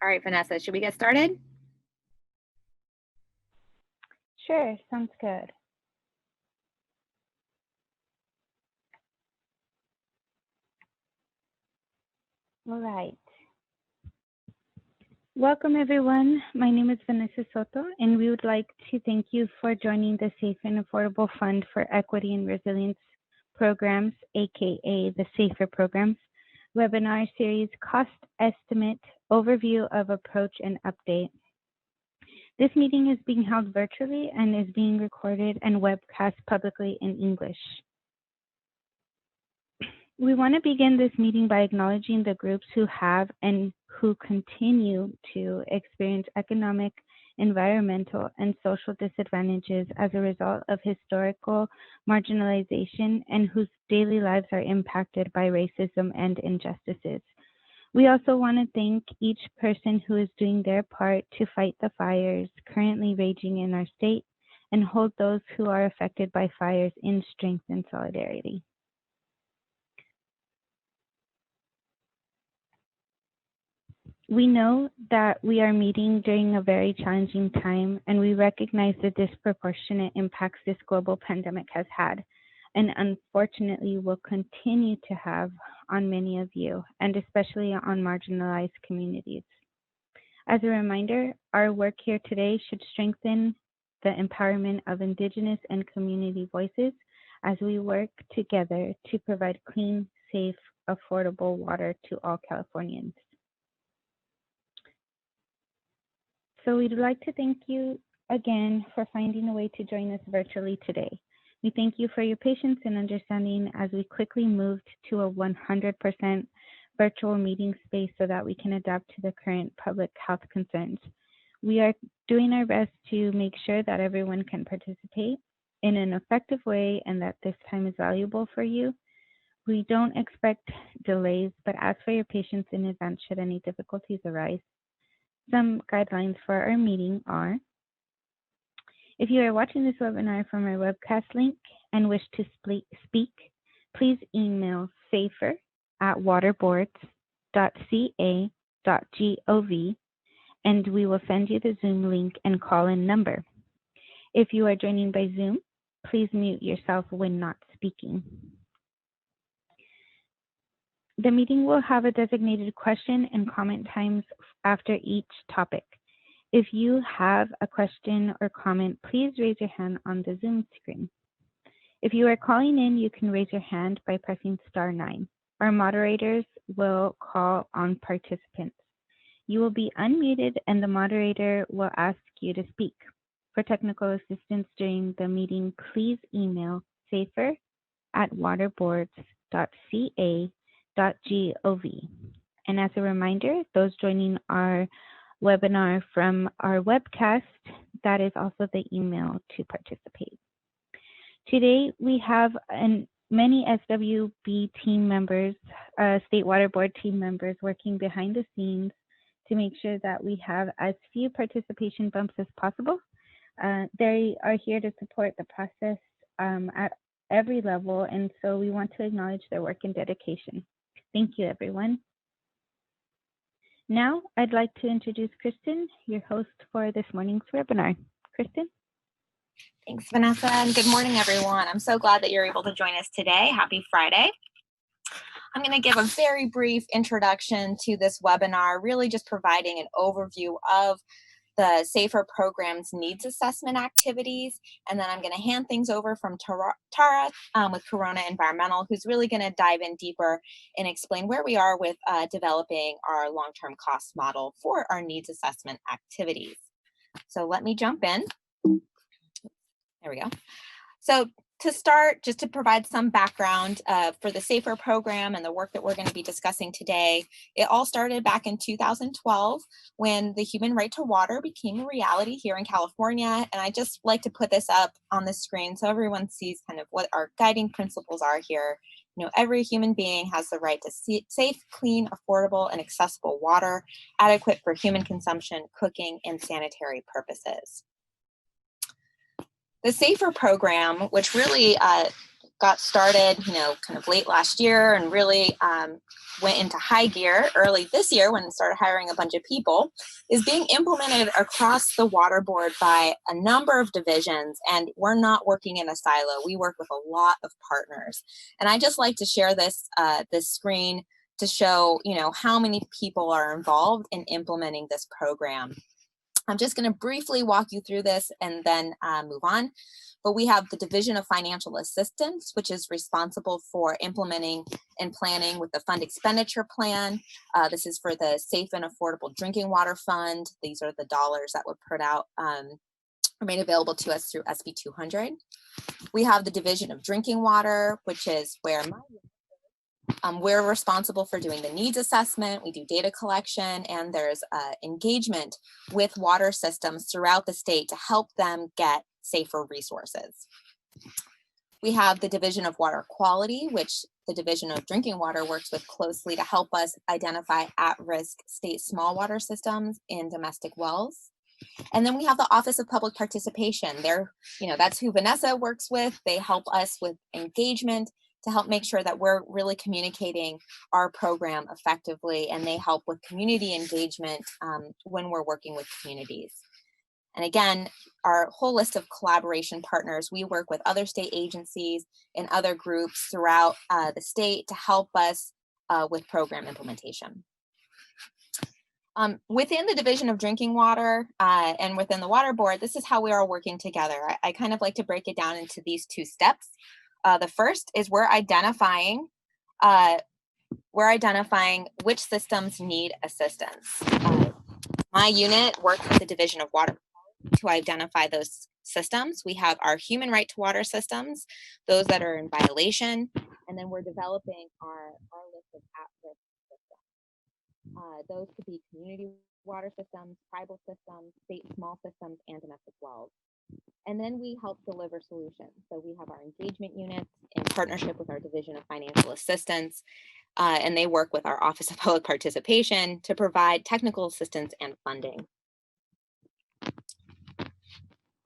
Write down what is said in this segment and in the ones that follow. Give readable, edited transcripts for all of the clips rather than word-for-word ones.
All right, Vanessa, should we get started? Sure, sounds good. All right. Welcome, everyone. My name is Vanessa Soto, and we would like to thank you for joining the Safe and Affordable Fund for Equity and Resilience Programs, aka the SAFER Programs, webinar series Cost Estimate, Overview of Approach and Update. This meeting is being held virtually and is being recorded and webcast publicly in English. We want to begin this meeting by acknowledging the groups who have and who continue to experience economic, environmental, and social disadvantages as a result of historical marginalization and whose daily lives are impacted by racism and injustices. We also want to thank each person who is doing their part to fight the fires currently raging in our state and hold those who are affected by fires in strength and solidarity. We know that we are meeting during a very challenging time, and we recognize the disproportionate impacts this global pandemic has had, and unfortunately will continue to have on many of you, and especially on marginalized communities. As a reminder, our work here today should strengthen the empowerment of Indigenous and community voices as we work together to provide clean, safe, affordable water to all Californians. So we'd like to thank you again for finding a way to join us virtually today. We thank you for your patience and understanding as we quickly moved to a 100% virtual meeting space so that we can adapt to the current public health concerns. We are doing our best to make sure that everyone can participate in an effective way and that this time is valuable for you. We don't expect delays, but ask for your patience in advance should any difficulties arise. Some guidelines for our meeting are: if you are watching this webinar from our webcast link and wish to speak, please email safer@waterboards.ca.gov and we will send you the Zoom link and call-in number. If you are joining by Zoom, please mute yourself when not speaking. The meeting will have a designated question and comment times after each topic. If you have a question or comment, please raise your hand on the Zoom screen. If you are calling in, you can raise your hand by pressing *9. Our moderators will call on participants. You will be unmuted and the moderator will ask you to speak. For technical assistance during the meeting, please email safer@waterboards.ca.gov. And as a reminder, those joining our webinar from our webcast, that is also the email to participate. Today, we have many SWB team members, State Water Board team members working behind the scenes to make sure that we have as few participation bumps as possible. They are here to support the process at every level, and so we want to acknowledge their work and dedication. Thank you, everyone. Now, I'd like to introduce Kristen, your host for this morning's webinar. Kristen? Thanks, Vanessa, and good morning, everyone. I'm so glad that you're able to join us today. Happy Friday. I'm going to give a very brief introduction to this webinar, really just providing an overview of the SAFER program's needs assessment activities, and then I'm going to hand things over from Tara with Corona Environmental, who's really going to dive in deeper and explain where we are with developing our long-term cost model for our needs assessment activities. So let me jump in. There we go. So to start, just to provide some background for the SAFER program and the work that we're going to be discussing today, it all started back in 2012 when the human right to water became a reality here in California. And I just like to put this up on the screen so everyone sees kind of what our guiding principles are here. You know, every human being has the right to safe, clean, affordable, and accessible water, adequate for human consumption, cooking, and sanitary purposes. The SAFER program, which really got started, kind of late last year and really went into high gear early this year when it started hiring a bunch of people, is being implemented across the water board by a number of divisions. And we're not working in a silo. We work with a lot of partners. And I just like to share this screen to show, how many people are involved in implementing this program. I'm just going to briefly walk you through this and then move on. But we have the Division of Financial Assistance, which is responsible for implementing and planning with the Fund Expenditure Plan. This is for the Safe and Affordable Drinking Water Fund. These are the dollars that were put out or made available to us through SB 200. We have the Division of Drinking Water, which is where we're responsible for doing the needs assessment. We do data collection, and there's engagement with water systems throughout the state to help them get safer resources. We have the Division of Water Quality, which the Division of Drinking Water works with closely to help us identify at-risk state small water systems in domestic wells. And then we have the Office of Public Participation. That's who Vanessa works with. They help us with engagement to help make sure that we're really communicating our program effectively, and they help with community engagement when we're working with communities. And again, our whole list of collaboration partners, we work with other state agencies and other groups throughout the state to help us with program implementation. Within the Division of Drinking Water and within the Water Board, this is how we are working together. I kind of like to break it down into these two steps. The first is we're identifying which systems need assistance. My unit works with the Division of Water to identify those systems. We have our human right to water systems, those that are in violation, and then we're developing our list of at-risk systems. Those could be community water systems, tribal systems, state small systems, and domestic wells. And then we help deliver solutions. So we have our engagement units in partnership with our Division of Financial Assistance, and they work with our Office of Public Participation to provide technical assistance and funding.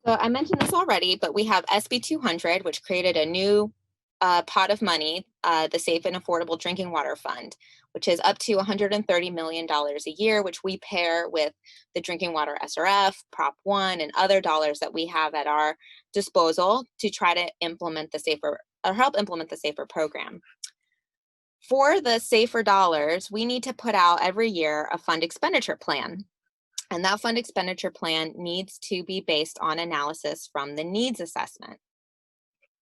So I mentioned this already, but we have SB 200, which created a new pot of money, the Safe and Affordable Drinking Water Fund, which is up to $130 million a year, which we pair with the Drinking Water SRF, Prop 1, and other dollars that we have at our disposal to try to implement the safer, or help implement the safer program. For the safer dollars, we need to put out every year a fund expenditure plan. And that fund expenditure plan needs to be based on analysis from the needs assessment.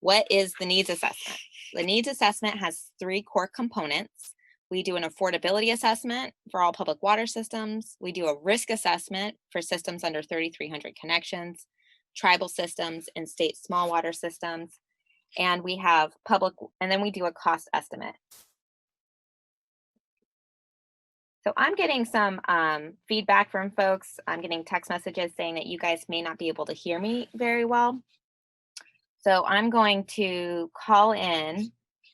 What is the needs assessment? The needs assessment has three core components. We do an affordability assessment for all public water systems. We do a risk assessment for systems under 3,300 connections, tribal systems, and state small water systems. And we have and then we do a cost estimate. So I'm getting some feedback from folks. I'm getting text messages saying that you guys may not be able to hear me very well. So I'm going to call in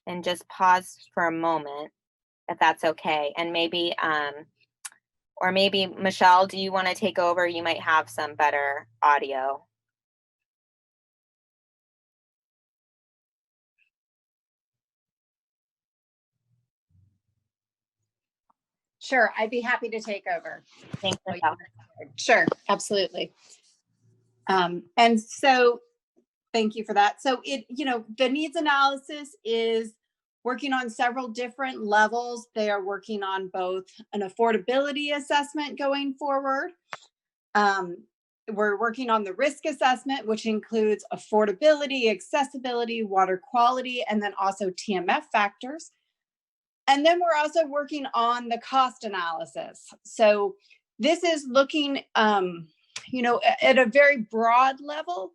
and just pause for a moment, if that's okay. And maybe, or maybe Michelle, do you want to take over? You might have some better audio. Sure, I'd be happy to take over. Thanks, Michelle. Sure, absolutely. And so thank you for that. So the needs analysis is working on several different levels. They are working on both an affordability assessment going forward. We're working on the risk assessment, which includes affordability, accessibility, water quality, and then also TMF factors. And then we're also working on the cost analysis. So this is looking, at a very broad level,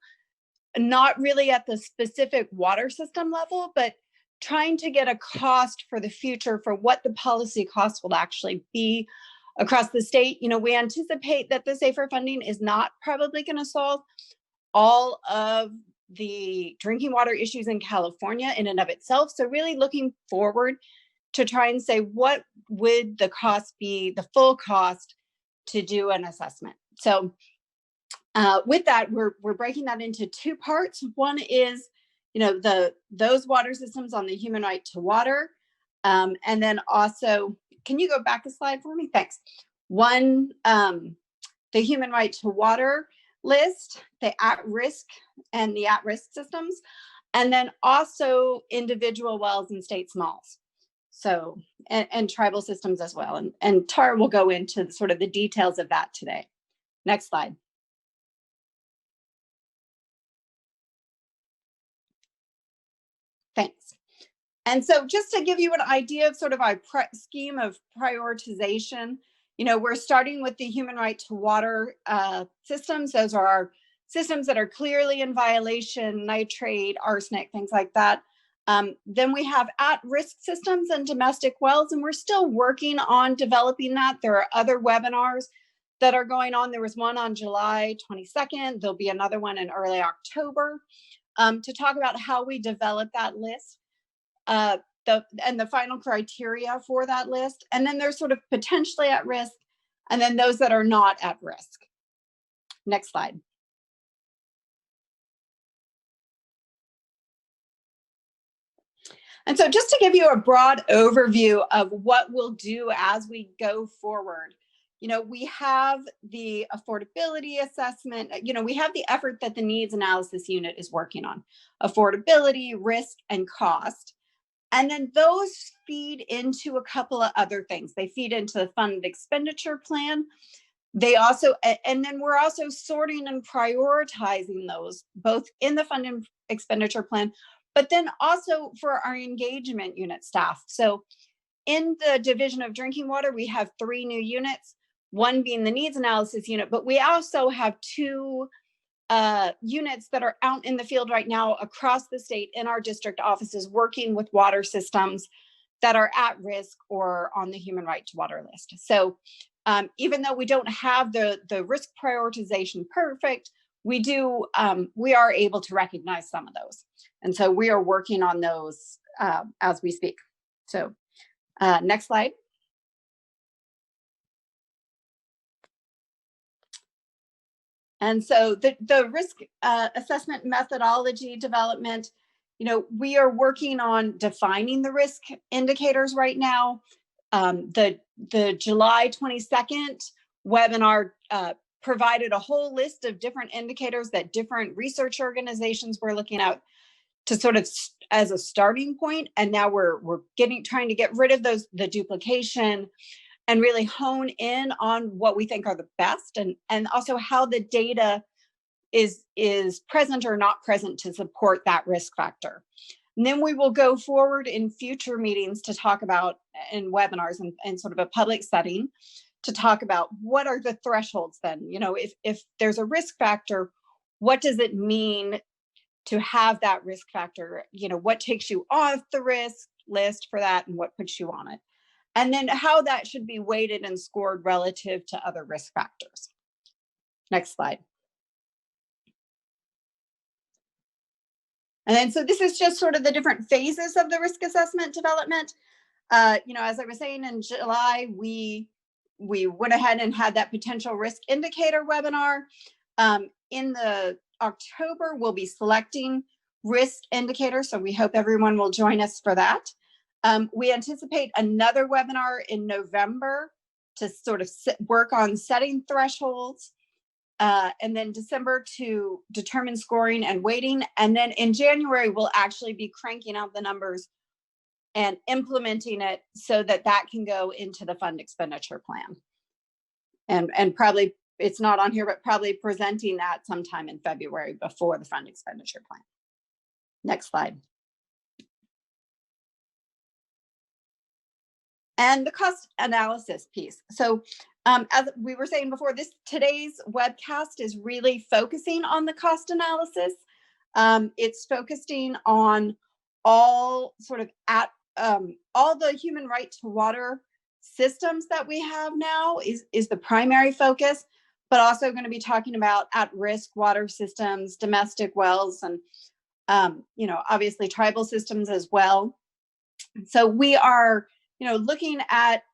not really at the specific water system level, but trying to get a cost for the future for what the policy cost will actually be across the state. We anticipate that the safer funding is not probably going to solve all of the drinking water issues in California in and of itself. So really looking forward to try and say, what would the cost be, the full cost to do an assessment? So with that, we're breaking that into two parts. One is, those water systems on the human right to water. And then also, can you go back a slide for me? Thanks. One, the human right to water list, the at-risk and the at-risk systems, and then also individual wells and state smalls. So, and tribal systems as well. And Tara will go into sort of the details of that today. Next slide. Thanks. And so just to give you an idea of sort of our scheme of prioritization, we're starting with the human right to water systems. Those are our systems that are clearly in violation, nitrate, arsenic, things like that. Then we have at-risk systems and domestic wells, and we're still working on developing that. There are other webinars that are going on. There was one on July 22nd. There'll be another one in early October to talk about how we develop that list. And the final criteria for that list. And then there's sort of potentially at risk, and then those that are not at risk. Next slide. And so just to give you a broad overview of what we'll do as we go forward, we have the affordability assessment, we have the effort that the needs analysis unit is working on, affordability, risk, and cost. And then those feed into a couple of other things. They feed into the funded expenditure plan. They also, and then we're also sorting and prioritizing those both in the funded expenditure plan, but then also for our engagement unit staff. So in the division of drinking water, we have 3 new units, one being the needs analysis unit, but we also have 2 units that are out in the field right now across the state in our district offices working with water systems that are at risk or on the human right to water list. So even though we don't have the risk prioritization perfect, we are able to recognize some of those. And so we are working on those as we speak. So next slide. And so the risk assessment methodology development, we are working on defining the risk indicators right now. The July 22nd webinar provided a whole list of different indicators that different research organizations were looking at to sort of as a starting point. And now we're trying to get rid of the duplication and really hone in on what we think are the best, and also how the data is present or not present to support that risk factor. And then we will go forward in future meetings to talk about, in webinars and sort of a public setting, to talk about what are the thresholds then. If there's a risk factor, what does it mean to have that risk factor? What takes you off the risk list for that and what puts you on it? And then how that should be weighted and scored relative to other risk factors. Next slide. And then, so this is just sort of the different phases of the risk assessment development. As I was saying, in July, we went ahead and had that potential risk indicator webinar. In the October, we'll be selecting risk indicators. So we hope everyone will join us for that. We anticipate another webinar in November to sort of work on setting thresholds, and then December to determine scoring and weighting. And then in January, we'll actually be cranking out the numbers and implementing it so that can go into the fund expenditure plan. And probably, it's not on here, but probably presenting that sometime in February before the fund expenditure plan. Next slide. And the cost analysis piece. So as we were saying before, today's webcast is really focusing on the cost analysis. It's focusing on all sort of all the human right to water systems that we have now is the primary focus, but also going to be talking about at-risk water systems, domestic wells, and obviously tribal systems as well. So we are looking at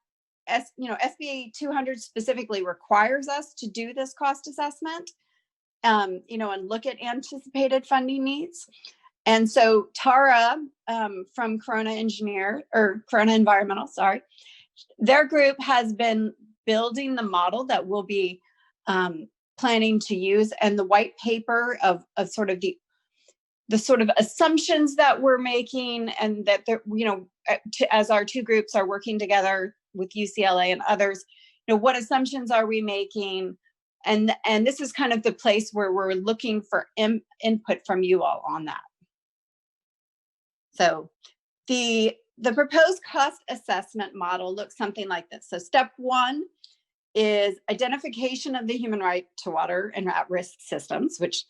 SB 200 specifically requires us to do this cost assessment, and look at anticipated funding needs. And so Tara from Corona Environmental, sorry, their group has been building the model that we'll be planning to use, and the white paper of sort of the sort of assumptions that we're making, and that as our two groups are working together with UCLA and others, what assumptions are we making? And this is kind of the place where we're looking for input from you all on that. So the proposed cost assessment model looks something like this. So step one is identification of the human right to water and at-risk systems, which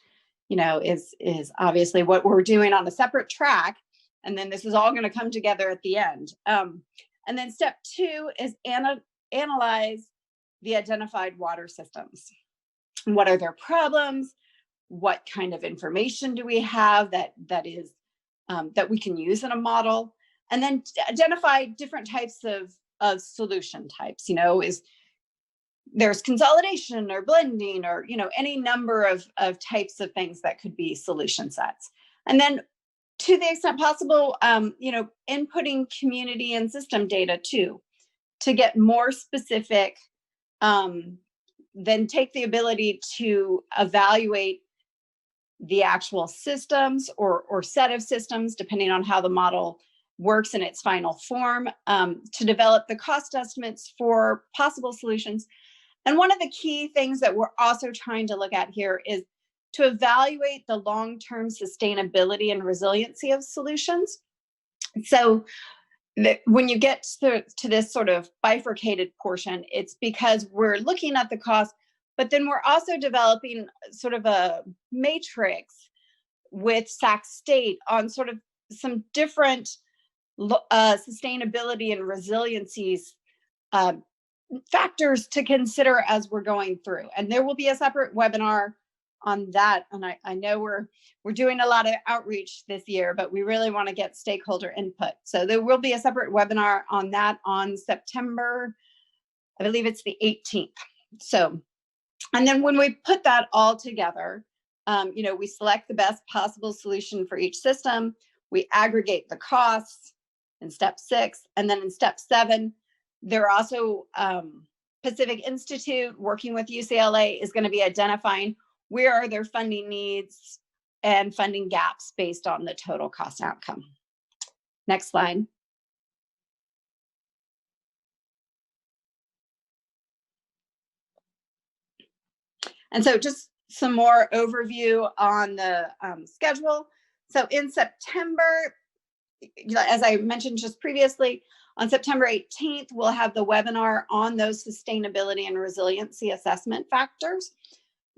is obviously what we're doing on a separate track. And then this is all going to come together at the end. And then step two is analyze the identified water systems. What are their problems? What kind of information do we have that we can use in a model? And then identify different types of solution types. There's consolidation or blending or any number of types of things that could be solution sets. And then to the extent possible, inputting community and system data too, to get more specific, then take the ability to evaluate the actual systems or set of systems, depending on how the model works in its final form, to develop the cost estimates for possible solutions. And one of the key things that we're also trying to look at here is to evaluate the long-term sustainability and resiliency of solutions. So when you get to this sort of bifurcated portion, it's because we're looking at the cost, but then we're also developing sort of a matrix with Sac State on sort of some different sustainability and resiliencies factors to consider as we're going through. And there will be a separate webinar on that. And I know we're doing a lot of outreach this year, but we really want to get stakeholder input. So there will be a separate webinar on that on September, I believe it's the 18th. So, and then when we put that all together, we select the best possible solution for each system. We aggregate the costs in step 6. And then in step 7, there are also Pacific Institute working with UCLA is going to be identifying where are their funding needs and funding gaps based on the total cost outcome. Next slide. And so just some more overview on the schedule. So in September, as I mentioned just previously, on September 18th, we'll have the webinar on those sustainability and resiliency assessment factors.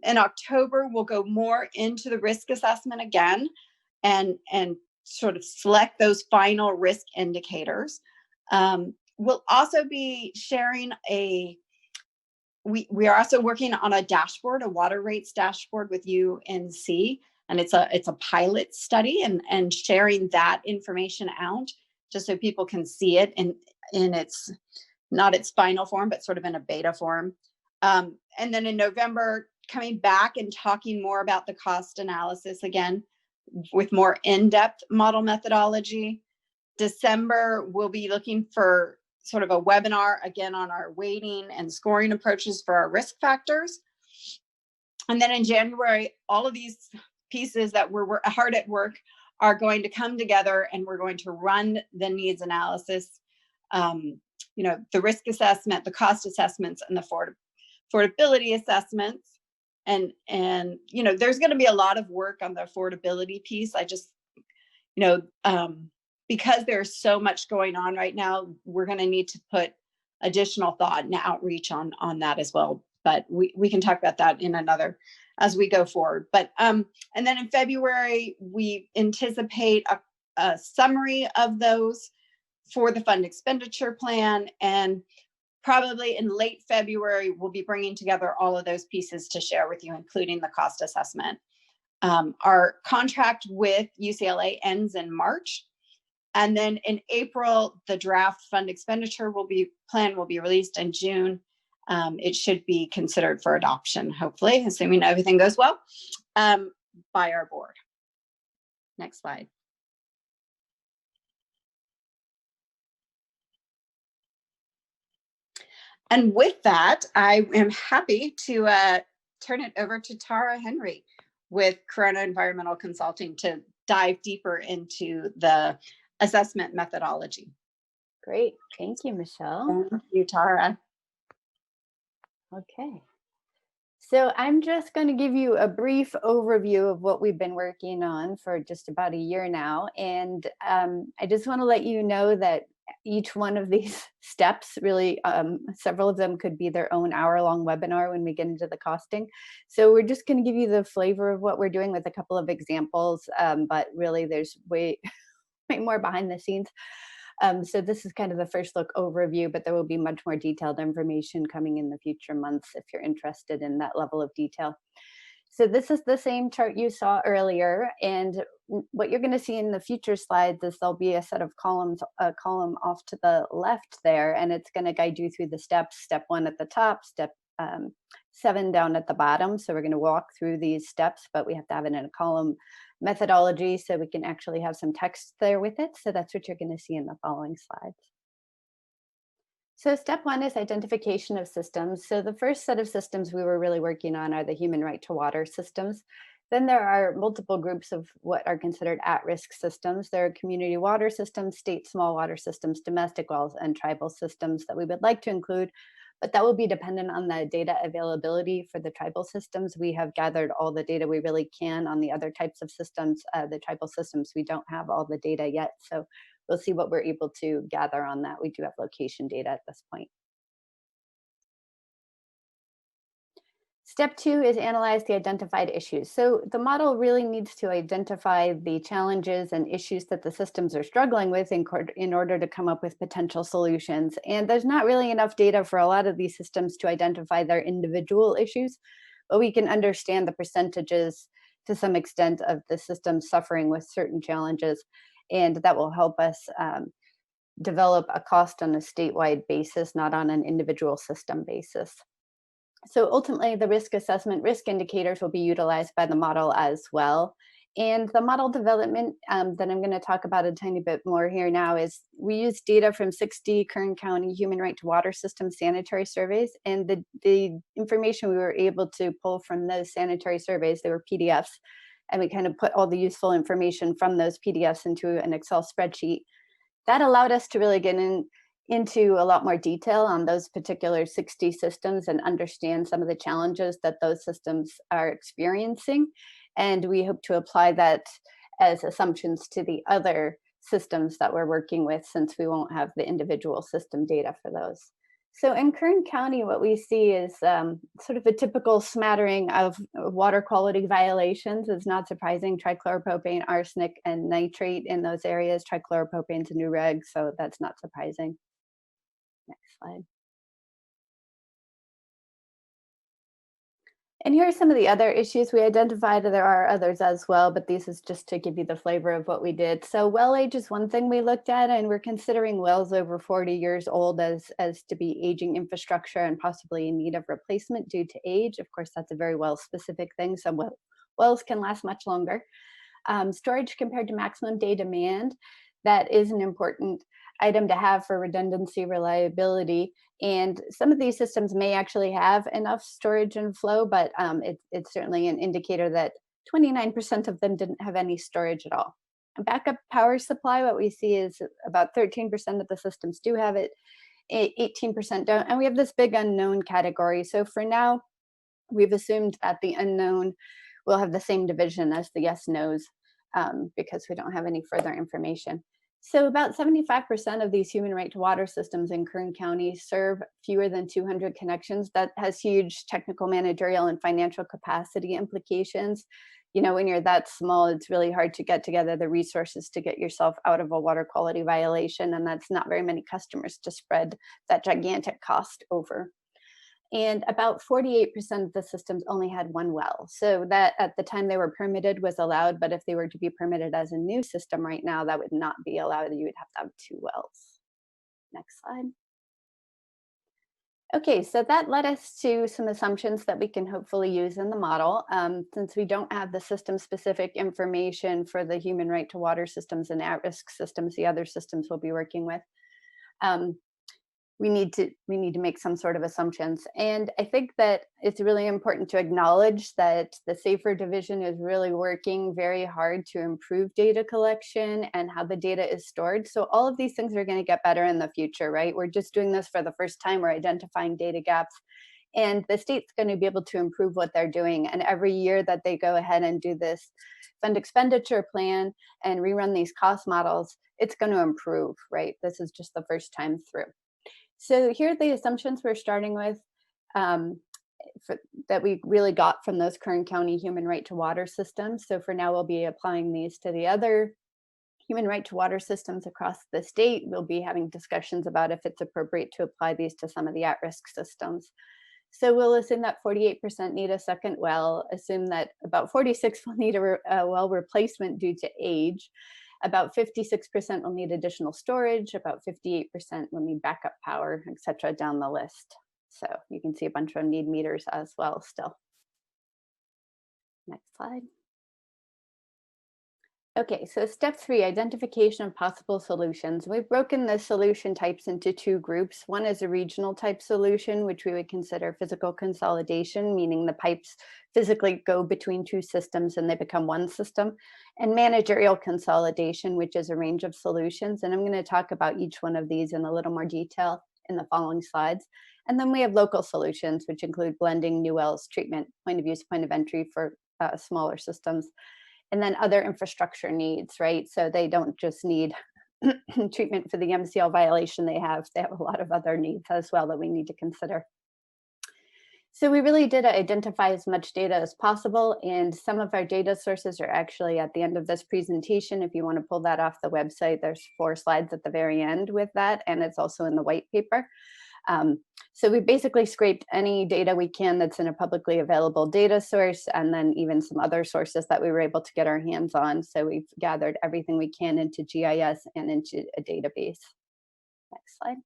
In October, we'll go more into the risk assessment again and sort of select those final risk indicators. We'll also be sharing we are also working on a dashboard, a water rates dashboard with UNC, and it's a pilot study and sharing that information out just so people can see it in its, not its final form, but sort of in a beta form. And then in November, coming back and talking more about the cost analysis again with more in-depth model methodology. December, we'll be looking for sort of a webinar again on our weighting and scoring approaches for our risk factors. And then in January, all of these pieces that we're hard at work are going to come together, and we're going to run the needs analysis, the risk assessment, the cost assessments, and the affordability assessments. And there's going to be a lot of work on the affordability piece. I just, because there's so much going on right now, we're going to need to put additional thought and outreach on that as well. But we can talk about that in another as we go forward. But and then in February, we anticipate a summary of those for the fund expenditure plan. And probably in late February, we'll be bringing together all of those pieces to share with you, including the cost assessment. Our contract with UCLA ends in March. And then in April, the draft fund expenditure plan will be released. In June, it should be considered for adoption, hopefully, assuming everything goes well, by our board. Next slide. And with that, I am happy to turn it over to Tara Henry with Corona Environmental Consulting to dive deeper into the assessment methodology. Great. Thank you, Michelle. Thank you, Tara. Okay. So I'm just going to give you a brief overview of what we've been working on for just about a year now. And I just want to let you know that each one of these steps really, several of them could be their own hour-long webinar when we get into the costing. So we're just going to give you the flavor of what we're doing with a couple of examples, but really there's way more behind the scenes. So this is kind of the first look overview, but there will be much more detailed information coming in the future months if you're interested in that level of detail. So this is the same chart you saw earlier, and what you're going to see in the future slides is there'll be a set of columns, a column off to the left there, and it's going to guide you through the steps. Step 1 at the top, step 7 down at the bottom. So we're going to walk through these steps, but we have to have it in a column methodology so we can actually have some text there with it. So that's what you're going to see in the following slides. So step 1 is identification of systems. So the first set of systems we were really working on are the human right to water systems. Then there are multiple groups of what are considered at-risk systems. There are community water systems, state small water systems, domestic wells, and tribal systems that we would like to include, but that will be dependent on the data availability for the tribal systems. We have gathered all the data we really can on the other types of systems. The tribal systems, we don't have all the data yet, so we'll see what we're able to gather on that. We do have location data at this point. Step 2 is analyze the identified issues. So the model really needs to identify the challenges and issues that the systems are struggling with in order to come up with potential solutions. And there's not really enough data for a lot of these systems to identify their individual issues, but we can understand the percentages to some extent of the system suffering with certain challenges, and that will help us develop a cost on a statewide basis, not on an individual system basis. So ultimately, the risk assessment risk indicators will be utilized by the model as well. And the model development that I'm going to talk about a tiny bit more here now is we use data from 60 Kern County human right to water system sanitary surveys. And the information we were able to pull from those sanitary surveys, they were PDFs, and we kind of put all the useful information from those PDFs into an Excel spreadsheet. That allowed us to really get into a lot more detail on those particular 60 systems and understand some of the challenges that those systems are experiencing. And we hope to apply that as assumptions to the other systems that we're working with, since we won't have the individual system data for those. So in Kern County, what we see is sort of a typical smattering of water quality violations. It's not surprising: trichloropropane, arsenic, and nitrate in those areas. Trichloropropane is a new reg, so that's not surprising. Next slide. And here are some of the other issues we identified. There are others as well, but this is just to give you the flavor of what we did. So well age is one thing we looked at, and we're considering wells over 40 years old as to be aging infrastructure and possibly in need of replacement due to age. Of course, that's a very well specific thing. Some wells can last much longer. Storage compared to maximum day demand, that is an important item to have for redundancy, reliability. And some of these systems may actually have enough storage and flow, but it's certainly an indicator that 29% of them didn't have any storage at all. A backup power supply, what we see is about 13% of the systems do have it, 18% don't. And we have this big unknown category. So for now, we've assumed that the unknown will have the same division as the yes, no's, because we don't have any further information. So about 75% of these human right to water systems in Kern County serve fewer than 200 connections. That has huge technical, managerial, and financial capacity implications. You know, when you're that small, it's really hard to get together the resources to get yourself out of a water quality violation, and that's not very many customers to spread that gigantic cost over. And about 48% of the systems only had one well. So that at the time they were permitted was allowed, but if they were to be permitted as a new system right now, that would not be allowed. You would have to have 2 wells. Next slide. Okay, so that led us to some assumptions that we can hopefully use in the model. Since we don't have the system-specific information for the human right to water systems and at-risk systems, the other systems we'll be working with, um, we need to make some sort of assumptions. And I think that it's really important to acknowledge that the SAFER division is really working very hard to improve data collection and how the data is stored. So all of these things are going to get better in the future, right? We're just doing this for the first time. We're identifying data gaps. And the state's going to be able to improve what they're doing. And every year that they go ahead and do this fund expenditure plan and rerun these cost models, it's going to improve, right? This is just the first time through. So here are the assumptions we're starting with that we really got from those Kern County human right to water systems. So for now, we'll be applying these to the other human right to water systems across the state. We'll be having discussions about if it's appropriate to apply these to some of the at-risk systems. So we'll assume that 48% need a second well, assume that about 46 will need a well replacement due to age, about 56% will need additional storage, about 58% will need backup power, et cetera, down the list. So you can see a bunch of them need meters as well still. Next slide. Okay, so step 3, identification of possible solutions. We've broken the solution types into 2 groups. One is a regional type solution, which we would consider physical consolidation, meaning the pipes physically go between 2 systems and they become one system, and managerial consolidation, which is a range of solutions. And I'm going to talk about each one of these in a little more detail in the following slides. And then we have local solutions, which include blending, new wells, treatment, point of use, point of entry for smaller systems. And then other infrastructure needs, right? So they don't just need treatment for the MCL violation they have a lot of other needs as well that we need to consider. So we really did identify as much data as possible, and some of our data sources are actually at the end of this presentation. If you want to pull that off the website, there's 4 slides at the very end with that, and it's also in the white paper. So we basically scraped any data we can that's in a publicly available data source, and then even some other sources that we were able to get our hands on. So we've gathered everything we can into GIS and into a database. Next slide.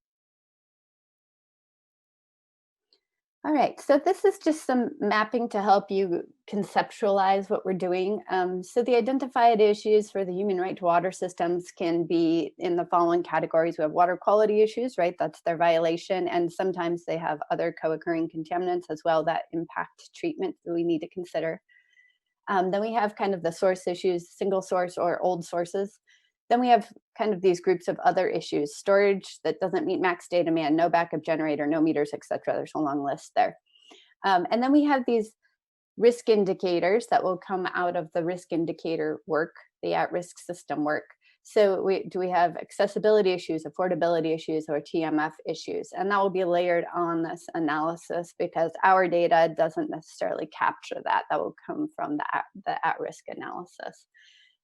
All right, so this is just some mapping to help you conceptualize what we're doing. So the identified issues for the human right to water systems can be in the following categories. We have water quality issues, right? That's their violation. And sometimes they have other co-occurring contaminants as well that impact treatment that we need to consider. Then we have kind of the source issues, single source or old sources. Then we have kind of these groups of other issues, storage that doesn't meet max data demand, no backup generator, no meters, et cetera. There's a long list there. And then we have these risk indicators that will come out of the risk indicator work, the at-risk system work. So do we have accessibility issues, affordability issues, or TMF issues? And that will be layered on this analysis because our data doesn't necessarily capture that. That will come from the at-risk analysis.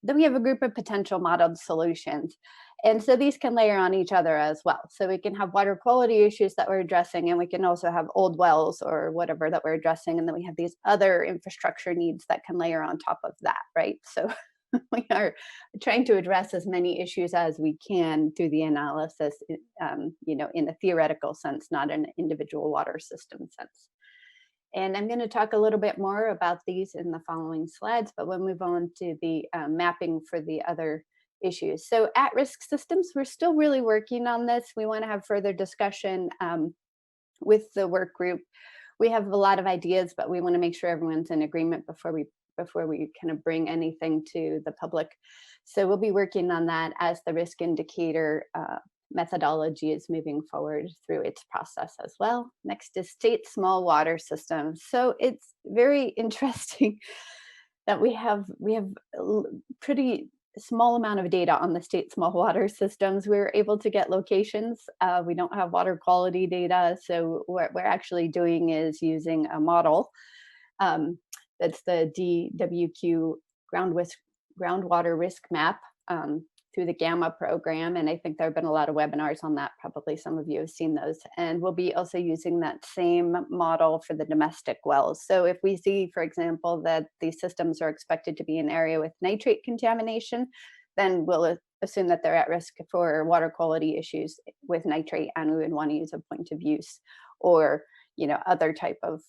Then we have a group of potential modeled solutions. And so these can layer on each other as well. So we can have water quality issues that we're addressing, and we can also have old wells or whatever that we're addressing. And then we have these other infrastructure needs that can layer on top of that, right? So we are trying to address as many issues as we can through the analysis, in a theoretical sense, not an individual water system sense. And I'm going to talk a little bit more about these in the following slides, but we'll move on to the mapping for the other issues. So at-risk systems, we're still really working on this. We want to have further discussion with the work group. We have a lot of ideas, but we want to make sure everyone's in agreement before we kind of bring anything to the public. So we'll be working on that as the risk indicator methodology is moving forward through its process as well. Next is state small water systems. So it's very interesting that we have a pretty small amount of data on the state small water systems. We were able to get locations. We don't have water quality data. So what we're actually doing is using a model that's the DWQ groundwater risk map through the GAMMA program. And I think there have been a lot of webinars on that. Probably some of you have seen those. And we'll be also using that same model for the domestic wells. So if we see, for example, that these systems are expected to be an area with nitrate contamination, then we'll assume that they're at risk for water quality issues with nitrate, and we would want to use a point of use. or, other type of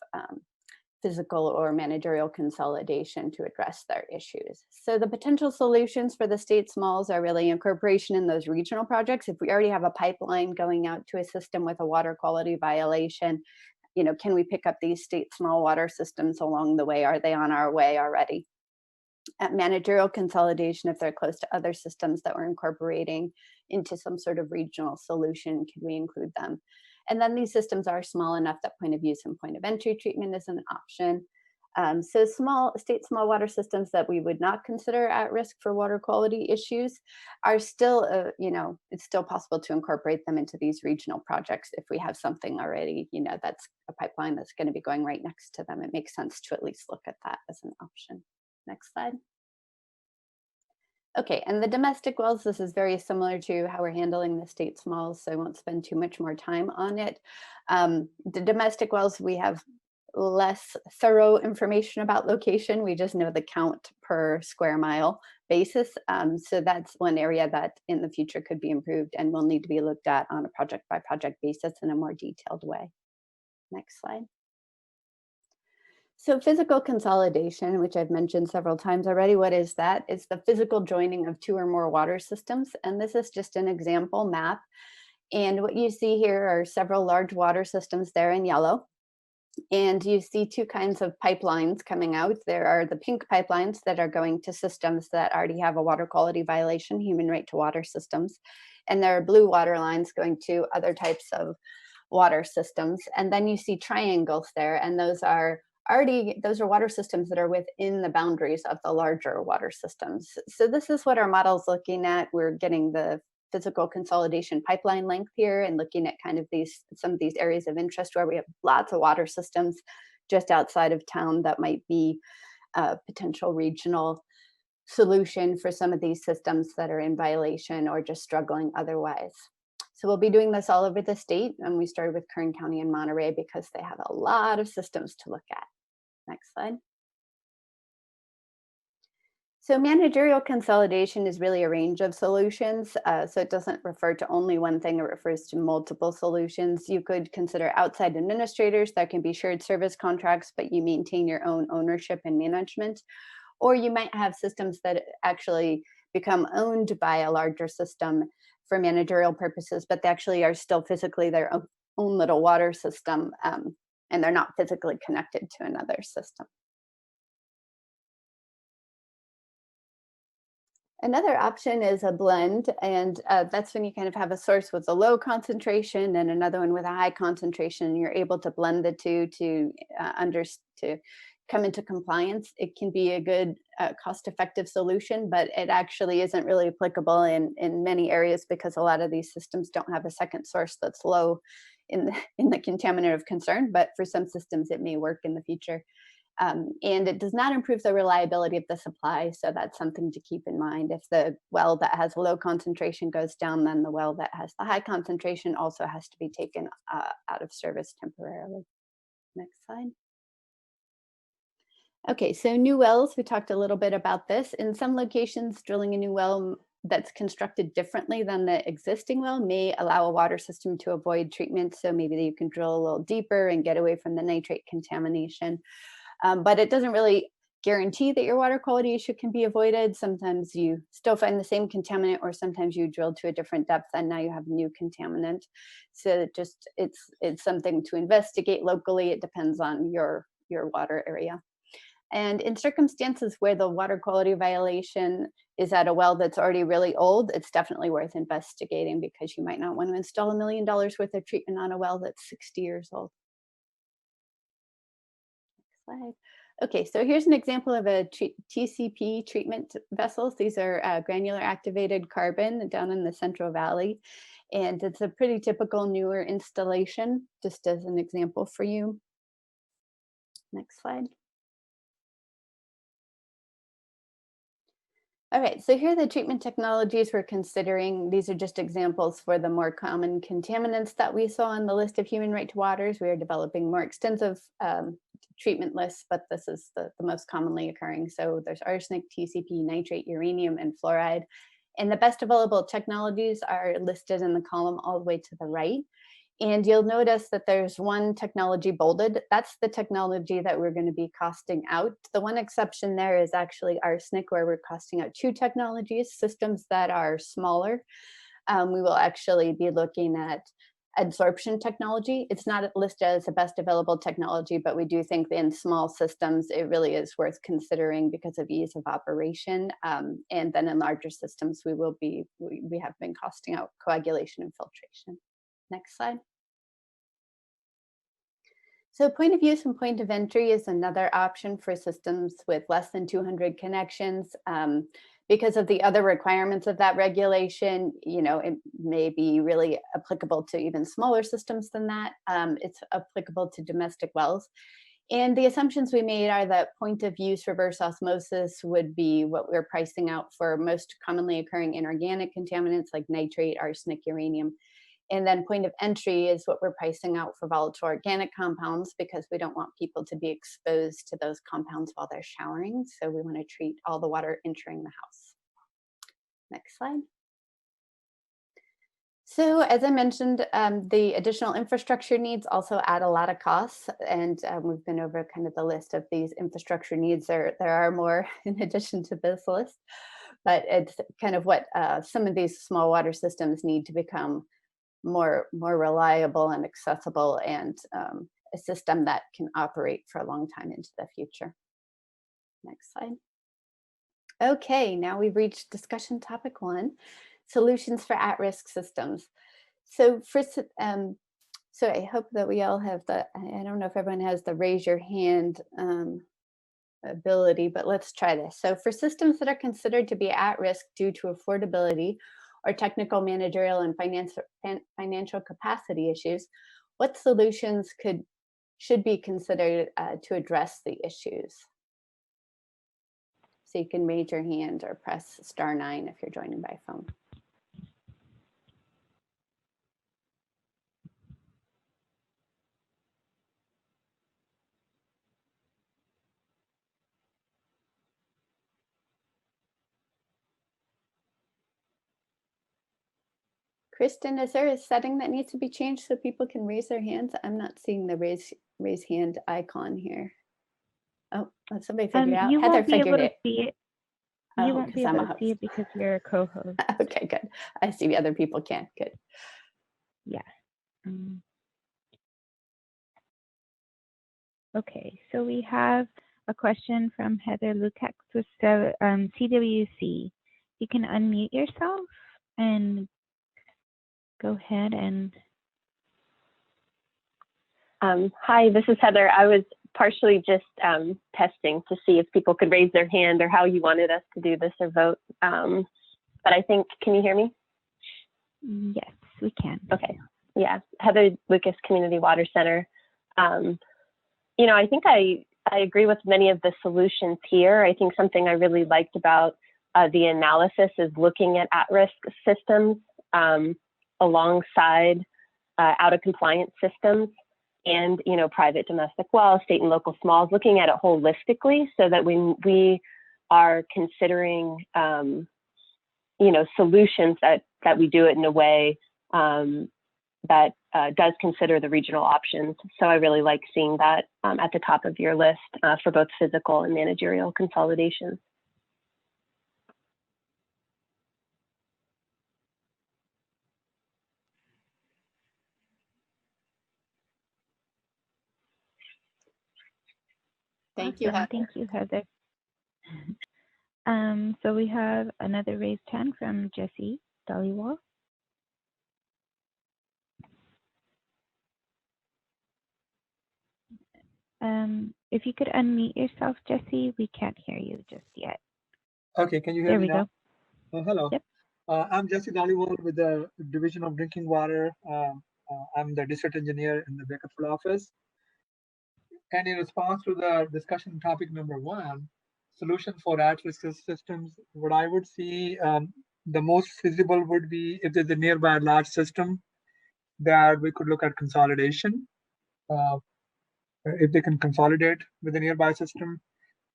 physical or managerial consolidation to address their issues. So the potential solutions for the state smalls are really incorporation in those regional projects. If we already have a pipeline going out to a system with a water quality violation, can we pick up these state small water systems along the way? Are they on our way already? At managerial consolidation, if they're close to other systems that we're incorporating into some sort of regional solution, can we include them? And then these systems are small enough that point of use and point of entry treatment is an option. So small water systems that we would not consider at risk for water quality issues are still, it's still possible to incorporate them into these regional projects if we have something already, that's a pipeline that's going to be going right next to them. It makes sense to at least look at that as an option. Next slide. Okay, and the domestic wells, this is very similar to how we're handling the state smalls, so I won't spend too much more time on it. The domestic wells, we have less thorough information about location. We just know the count per square mile basis. So that's one area that in the future could be improved and will need to be looked at on a project by project basis in a more detailed way. Next slide. So physical consolidation, which I've mentioned several times already, what is that? It's the physical joining of two or more water systems. And this is just an example map. And what you see here are several large water systems there in yellow. And you see two kinds of pipelines coming out. There are the pink pipelines that are going to systems that already have a water quality violation, human right to water systems. And there are blue water lines going to other types of water systems. And then you see triangles there, and those are water systems that are within the boundaries of the larger water systems. So this is what our model's looking at. We're getting the physical consolidation pipeline length here and looking at kind of some of these areas of interest where we have lots of water systems just outside of town that might be a potential regional solution for some of these systems that are in violation or just struggling otherwise. So we'll be doing this all over the state, and we started with Kern County and Monterey because they have a lot of systems to look at. Next slide. So managerial consolidation is really a range of solutions. So it doesn't refer to only one thing, it refers to multiple solutions. You could consider outside administrators. That can be shared service contracts, but you maintain your own ownership and management. Or you might have systems that actually become owned by a larger system for managerial purposes, but they actually are still physically their own little water system, and they're not physically connected to another system. Another option is a blend, and that's when you kind of have a source with a low concentration and another one with a high concentration, and you're able to blend the two to come into compliance. It can be a good cost-effective solution, but it actually isn't really applicable in many areas because a lot of these systems don't have a second source that's low in the contaminant of concern, but for some systems it may work in the future. And it does not improve the reliability of the supply, so that's something to keep in mind. If the well that has low concentration goes down, then the well that has the high concentration also has to be taken out of service temporarily. Next slide. Okay, so new wells, we talked a little bit about this. In some locations, drilling a new well that's constructed differently than the existing well may allow a water system to avoid treatment, so maybe you can drill a little deeper and get away from the nitrate contamination. But it doesn't really guarantee that your water quality issue can be avoided. Sometimes you still find the same contaminant, or sometimes you drill to a different depth and now you have new contaminant. So it's something to investigate locally. It depends on your water area. And in circumstances where the water quality violation is at a well that's already really old, it's definitely worth investigating because you might not want to install $1 million worth of treatment on a well that's 60 years old. Slide. Okay, so here's an example of a TCP treatment vessels. These are granular activated carbon down in the Central Valley. And it's a pretty typical newer installation, just as an example for you. Next slide. All right, so here are the treatment technologies we're considering. These are just examples for the more common contaminants that we saw on the list of human right to waters. We are developing more extensive treatment lists, but this is the most commonly occurring. So there's arsenic, TCP, nitrate, uranium, and fluoride. And the best available technologies are listed in the column all the way to the right. And you'll notice that there's one technology bolded. That's the technology that we're going to be costing out. The one exception there is actually arsenic, where we're costing out 2 technologies, systems that are smaller. We will actually be looking at adsorption technology. It's not listed as the best available technology, but we do think that in small systems, it really is worth considering because of ease of operation. And then in larger systems, we have been costing out coagulation and filtration. Next slide. So point of use and point of entry is another option for systems with less than 200 connections. Because of the other requirements of that regulation, it may be really applicable to even smaller systems than that. It's applicable to domestic wells. And the assumptions we made are that point of use reverse osmosis would be what we're pricing out for most commonly occurring inorganic contaminants like nitrate, arsenic, uranium. And then point of entry is what we're pricing out for volatile organic compounds, because we don't want people to be exposed to those compounds while they're showering. So we want to treat all the water entering the house. Next slide. So as I mentioned, the additional infrastructure needs also add a lot of costs. And we've been over kind of the list of these infrastructure needs. There are more in addition to this list, but it's kind of what some of these small water systems need to become more reliable and accessible, and a system that can operate for a long time into the future. Next slide. Okay, now we've reached discussion topic 1, solutions for at-risk systems. So so I hope that we all have I don't know if everyone has the raise your hand ability, but let's try this. So for systems that are considered to be at risk due to affordability or technical, managerial, and financial capacity issues, what solutions should be considered to address the issues? So you can raise your hand or press *9 if you're joining by phone. Kristen, is there a setting that needs to be changed so people can raise their hands? I'm not seeing the raise hand icon here. Oh, somebody figured it out. Heather figured it. You won't be able to see it because you're a co-host. Okay, good. I see the other people can. Good. Yeah. Okay, so we have a question from Heather Lukacs with CWC. You can unmute yourself and go ahead and. Hi, this is Heather. I was partially just testing to see if people could raise their hand or how you wanted us to do this or vote. But I think, can you hear me? Yes, we can. Okay. Yeah, Heather Lucas, Community Water Center. I think I agree with many of the solutions here. I think something I really liked about the analysis is looking at at-risk systems alongside out-of-compliance systems and, private domestic wells, state and local smalls, looking at it holistically so that when we are considering, solutions that we do it in a way that does consider the regional options. So I really like seeing that at the top of your list for both physical and managerial consolidation. Thank you, Heather. Thank you, Heather. So we have another raised hand from Jesse Dollywall. If you could unmute yourself, Jesse, we can't hear you just yet. Okay, can you hear me now? Go. Hello. Yep. I'm Jesse Dollywall with the Division of Drinking Water. I'm the district engineer in the Bakersfield office. And in response to the discussion topic number 1, solution for at-risk systems, what I would see the most feasible would be if there's a nearby large system that we could look at consolidation. If they can consolidate with a nearby system,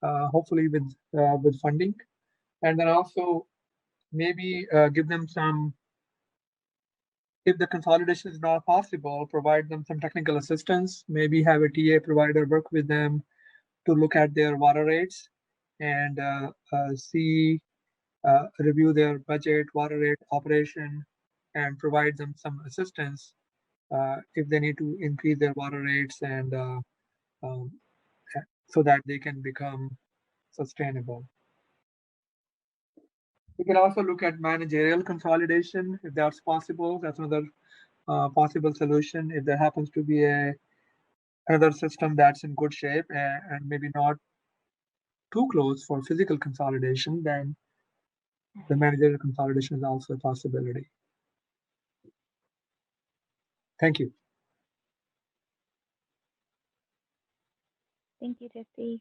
hopefully with funding. And then also maybe give them some If the consolidation is not possible, provide them some technical assistance, maybe have a TA provider work with them to look at their water rates and review their budget, water rate operation, and provide them some assistance if they need to increase their water rates and um, so that they can become sustainable. We can also look at managerial consolidation if that's possible. That's another possible solution. If there happens to be another system that's in good shape and maybe not too close for physical consolidation, then the managerial consolidation is also a possibility. Thank you. Thank you, Jesse.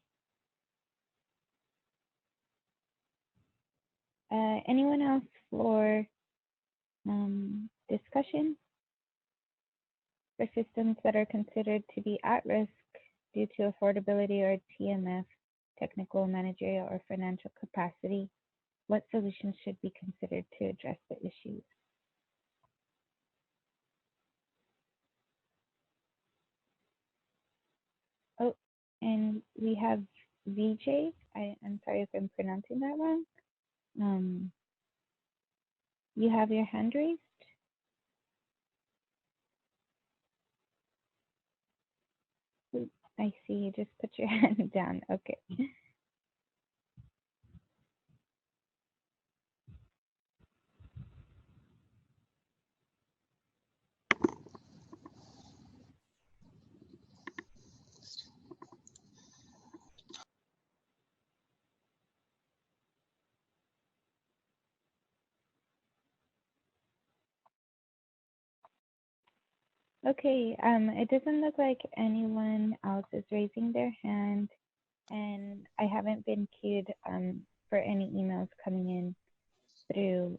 Anyone else for discussion for systems that are considered to be at risk due to affordability or TMF, technical, managerial, or financial capacity? What solutions should be considered to address the issues? Oh, and we have VJ. I'm sorry if I'm pronouncing that wrong. You have your hand raised. Oops, I see you just put your hand down. Okay. Okay, it doesn't look like anyone else is raising their hand, and I haven't been queued for any emails coming in through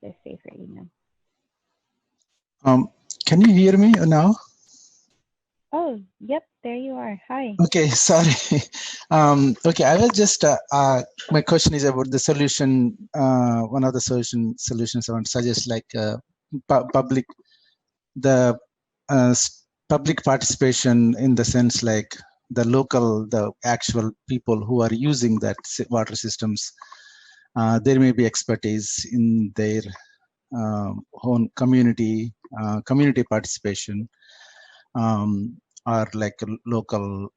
the safer email. Can you hear me now? Oh, yep, there you are. Hi. Okay, sorry. Okay, I was just, my question is about the solution, one of the solutions I want to suggest, like public participation, in the sense like the actual people who are using that water systems, there may be expertise in their own community participation, or like a local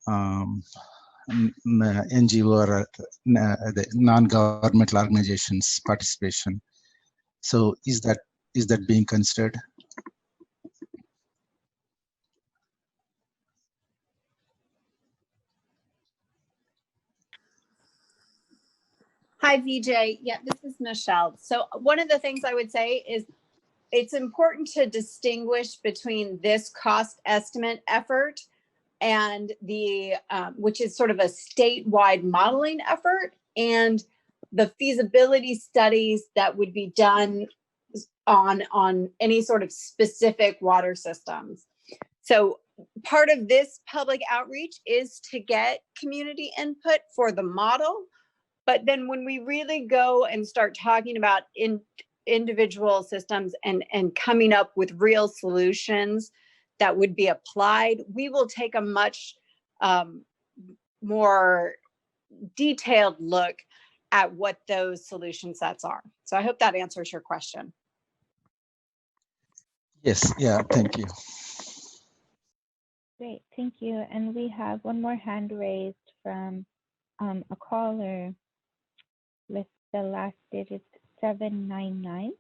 NGO or the non-governmental organizations participation. So is that being considered? Hi, VJ. Yeah, this is Michelle. So one of the things I would say is it's important to distinguish between this cost estimate effort and the, which is sort of a statewide modeling effort, and the feasibility studies that would be done on any sort of specific water systems. So part of this public outreach is to get community input for the model. But then when we really go and start talking about individual systems and coming up with real solutions that would be applied, we will take a much more detailed look at what those solution sets are. So I hope that answers your question. Yes, yeah, thank you. Great, thank you. And we have one more hand raised from a caller with the last digit 799.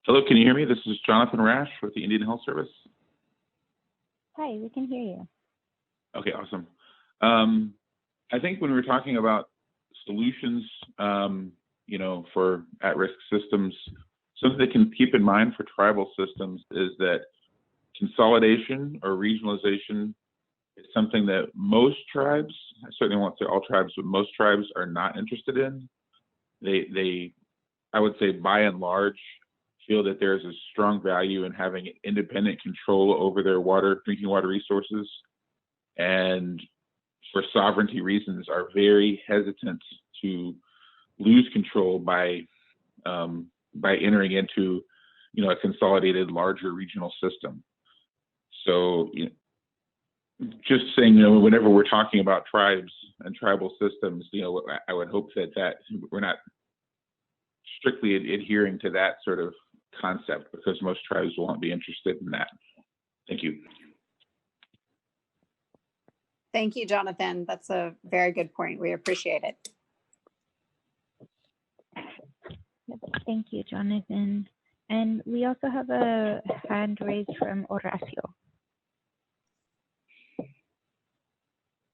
Hello, can you hear me? This is Jonathan Rash with the Indian Health Service. Hi, we can hear you. Okay, awesome. I think when we're talking about solutions, you know, for at-risk systems, something they can keep in mind for tribal systems is that consolidation or regionalization is something that most tribes, I certainly won't say all tribes, but most tribes are not interested in. They I would say by and large, feel that there's a strong value in having independent control over their drinking water resources. and for sovereignty reasons are very hesitant to lose control by entering into, you know, a consolidated larger regional system. So, you know, just saying, you know, whenever we're talking about tribes and tribal systems, you know, I would hope that we're not strictly adhering to that sort of concept, because most tribes won't be interested in that. Thank you. Thank you, Jonathan. That's a very good point. We appreciate it. Thank you, Jonathan. And we also have a hand raised from Horacio.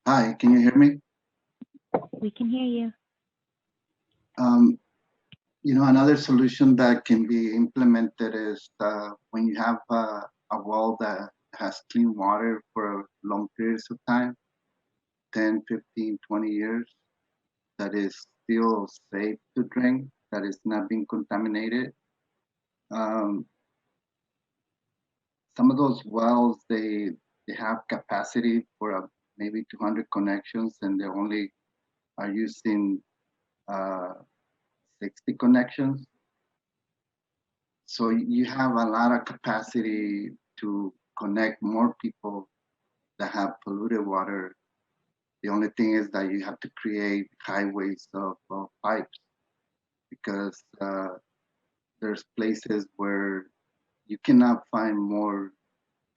Hi, can you hear me? We can hear you. You know, another solution that can be implemented is when you have a well that has clean water for long periods of time, 10, 15, 20 years, that is still safe to drink, that is not being contaminated. Some of those wells, they have capacity for maybe 200 connections, and they only are using 60 connections. So you have a lot of capacity to connect more people that have polluted water. The only thing is that you have to create highways of pipes, because there's places where you cannot find more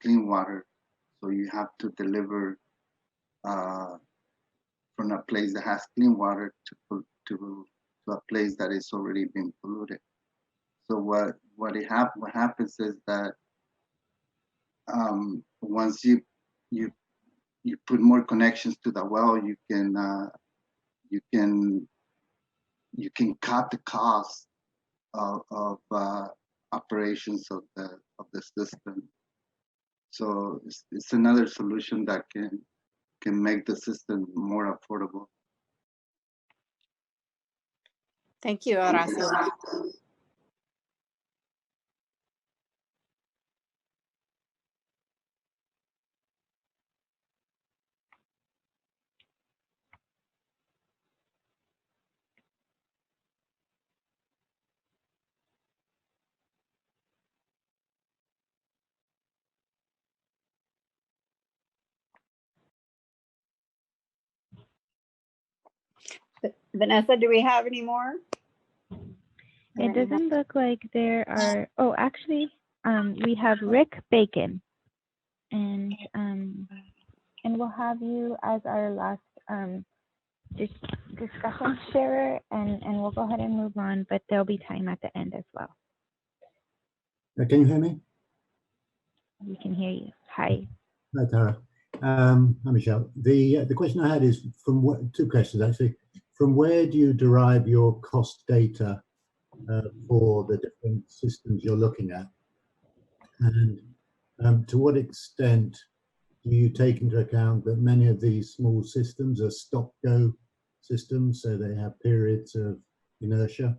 clean water. So you have to deliver from a place that has clean water to a place that is already been polluted. So what happens is that once you put more connections to the well, you can cut the cost of operations of the system. So it's another solution that can make the system more affordable. Thank you, Horacio. Vanessa, do we have any more? It doesn't look like there are. Oh, actually, we have Rick Bacon, and we'll have you as our last discussion sharer, and we'll go ahead and move on. But there'll be time at the end as well. Can you hear me? We can hear you. Hi. Hi, Tara. Hi, Michelle. The question I had is two questions actually. From where do you derive your cost data for the different systems you're looking at? And to what extent do you take into account that many of these small systems are stop-go systems, so they have periods of inertia,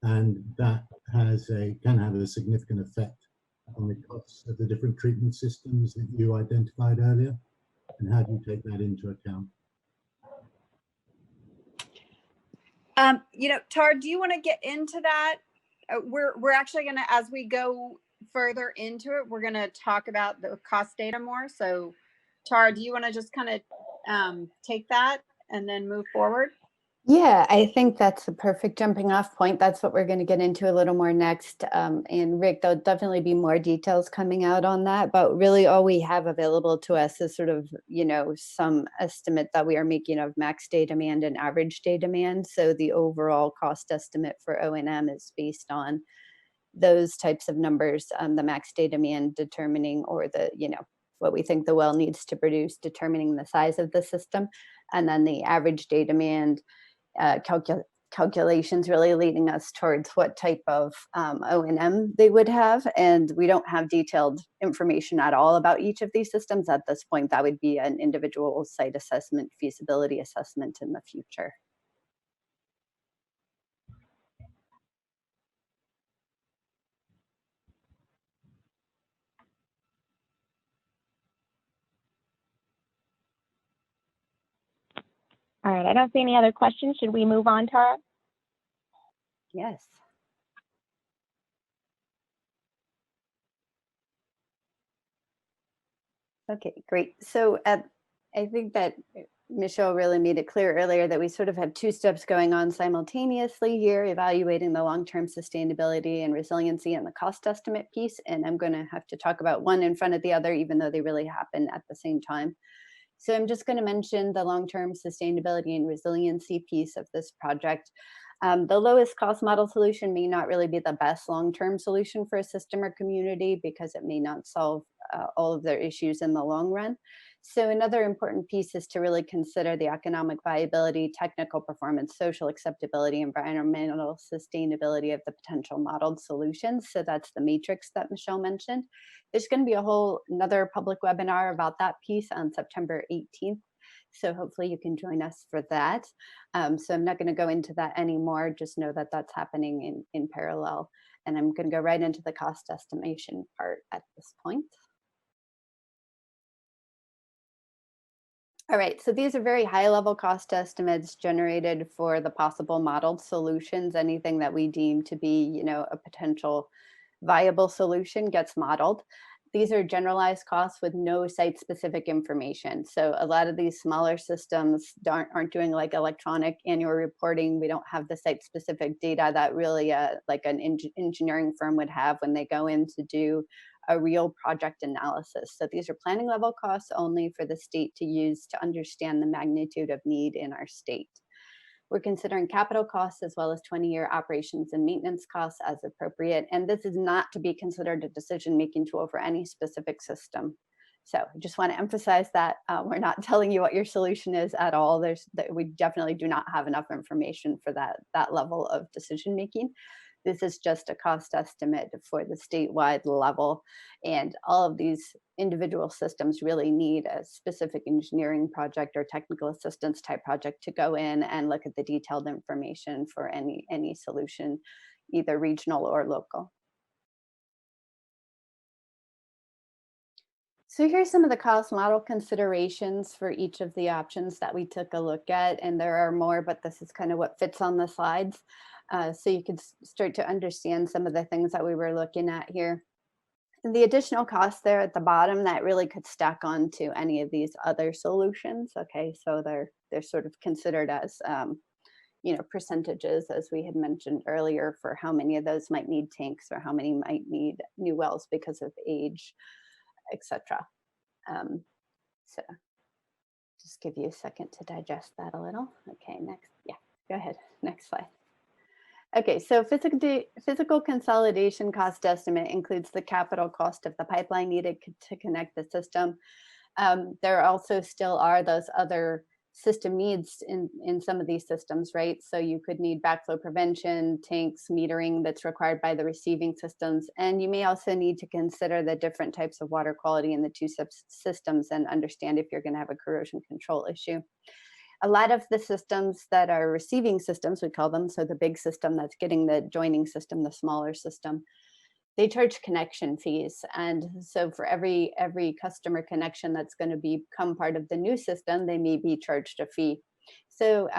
and that can have a significant effect on the costs of the different treatment systems that you identified earlier? And how do you take that into account? You know, Tar, do you want to get into that? We're actually going to, as we go further into it, we're going to talk about the cost data more. So, Tar, do you want to just kind of take that and then move forward? Yeah, I think that's a perfect jumping off point. That's what we're going to get into a little more next. And Rick, there'll definitely be more details coming out on that. But really all we have available to us is sort of, you know, some estimate that we are making of max day demand and average day demand. So the overall cost estimate for O&M is based on those types of numbers, the max day demand determining, or the, you know, what we think the well needs to produce, determining the size of the system. And then the average day demand calculations really leading us towards what type of O&M they would have. And we don't have detailed information at all about each of these systems at this point. That would be an individual site assessment, feasibility assessment in the future. All right, I don't see any other questions. Should we move on, Tara? Yes. Okay, great. So I think that Michelle really made it clear earlier that we sort of have two steps going on simultaneously here, evaluating the long-term sustainability and resiliency and the cost estimate piece. And I'm going to have to talk about one in front of the other, even though they really happen at the same time. So I'm just going to mention the long-term sustainability and resiliency piece of this project. The lowest cost model solution may not really be the best long-term solution for a system or community because it may not solve all of their issues in the long run. So another important piece is to really consider the economic viability, technical performance, social acceptability, environmental sustainability of the potential modeled solutions. So that's the matrix that Michelle mentioned. There's going to be a whole another public webinar about that piece on September 18th. So hopefully you can join us for that. So I'm not going to go into that anymore. Just know that that's happening in parallel. And I'm going to go right into the cost estimation part at this point. All right, so these are very high level cost estimates generated for the possible modeled solutions. Anything that we deem to be, a potential viable solution gets modeled. These are generalized costs with no site-specific information. So a lot of these smaller systems aren't doing like electronic annual reporting. We don't have the site-specific data that really like an engineering firm would have when they go in to do a real project analysis. So these are planning level costs only for the state to use to understand the magnitude of need in our state. We're considering capital costs as well as 20-year operations and maintenance costs as appropriate. And this is not to be considered a decision-making tool for any specific system. So I just want to emphasize that we're not telling you what your solution is at all. We definitely do not have enough information for that level of decision-making. This is just a cost estimate for the statewide level. And all of these individual systems really need a specific engineering project or technical assistance type project to go in and look at the detailed information for any solution, either regional or local. So here's some of the cost model considerations for each of the options that we took a look at. And there are more, but this is kind of what fits on the slides. So you can start to understand some of the things that we were looking at here. And the additional costs there at the bottom that really could stack on to any of these other solutions. Okay, so they're sort of considered as percentages, as we had mentioned earlier, for how many of those might need tanks or how many might need new wells because of age, etc. So just give you a second to digest that a little. Okay, next, yeah, go ahead, next slide. Okay, so physical consolidation cost estimate includes the capital cost of the pipeline needed to connect the system. There also still are those other system needs in some of these systems, right? So you could need backflow prevention, tanks, metering that's required by the receiving systems. And you may also need to consider the different types of water quality in the two systems and understand if you're going to have a corrosion control issue. A lot of the systems that are receiving systems, we call them, so the big system that's getting the joining system, the smaller system, they charge connection fees. And so for every customer connection that's going to become part of the new system, they may be charged a fee. So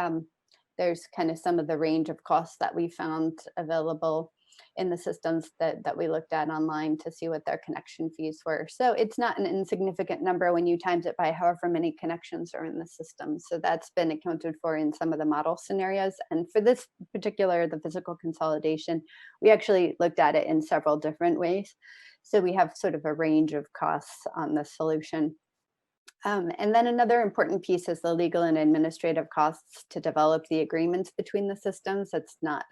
there's kind of some of the range of costs that we found available in the systems that we looked at online to see what their connection fees were. So it's not an insignificant number when you times it by however many connections are in the system. So that's been accounted for in some of the model scenarios. And for this particular, the physical consolidation, we actually looked at it in several different ways. So we have sort of a range of costs on the solution. And then another important piece is the legal and administrative costs to develop the agreements between the systems. It's not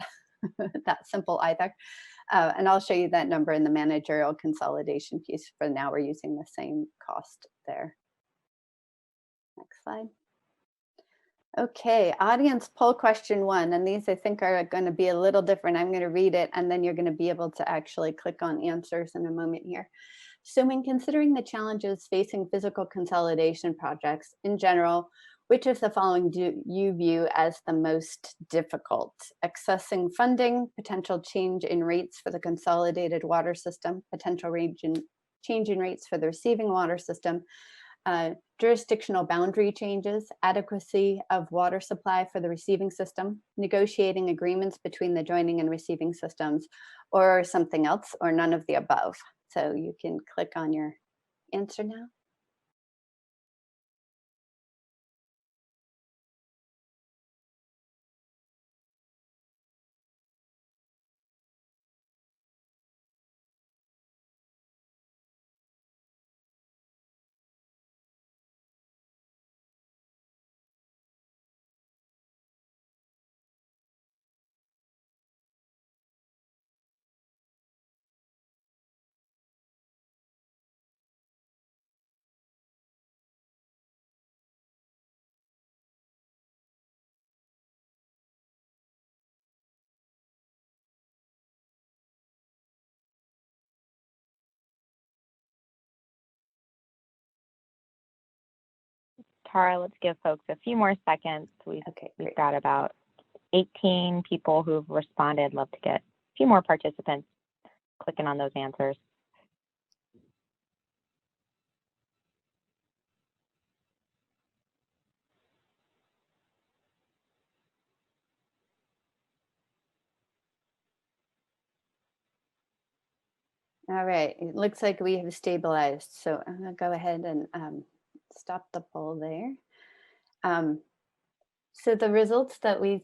that simple either. And I'll show you that number in the managerial consolidation piece. For now, we're using the same cost there. Next slide. Okay, audience poll question 1. And these I think are going to be a little different. I'm going to read it and then you're going to be able to actually click on answers in a moment here. So when considering the challenges facing physical consolidation projects in general, which of the following do you view as the most difficult? Accessing funding, potential change in rates for the consolidated water system, potential change in rates for the receiving water system, jurisdictional boundary changes, adequacy of water supply for the receiving system, negotiating agreements between the joining and receiving systems, or something else, or none of the above. So you can click on your answer now. Tara, let's give folks a few more seconds. We've got about 18 people who've responded. Love to get a few more participants clicking on those answers. All right, it looks like we have stabilized. So I'm gonna go ahead and stop the poll there. So the results that I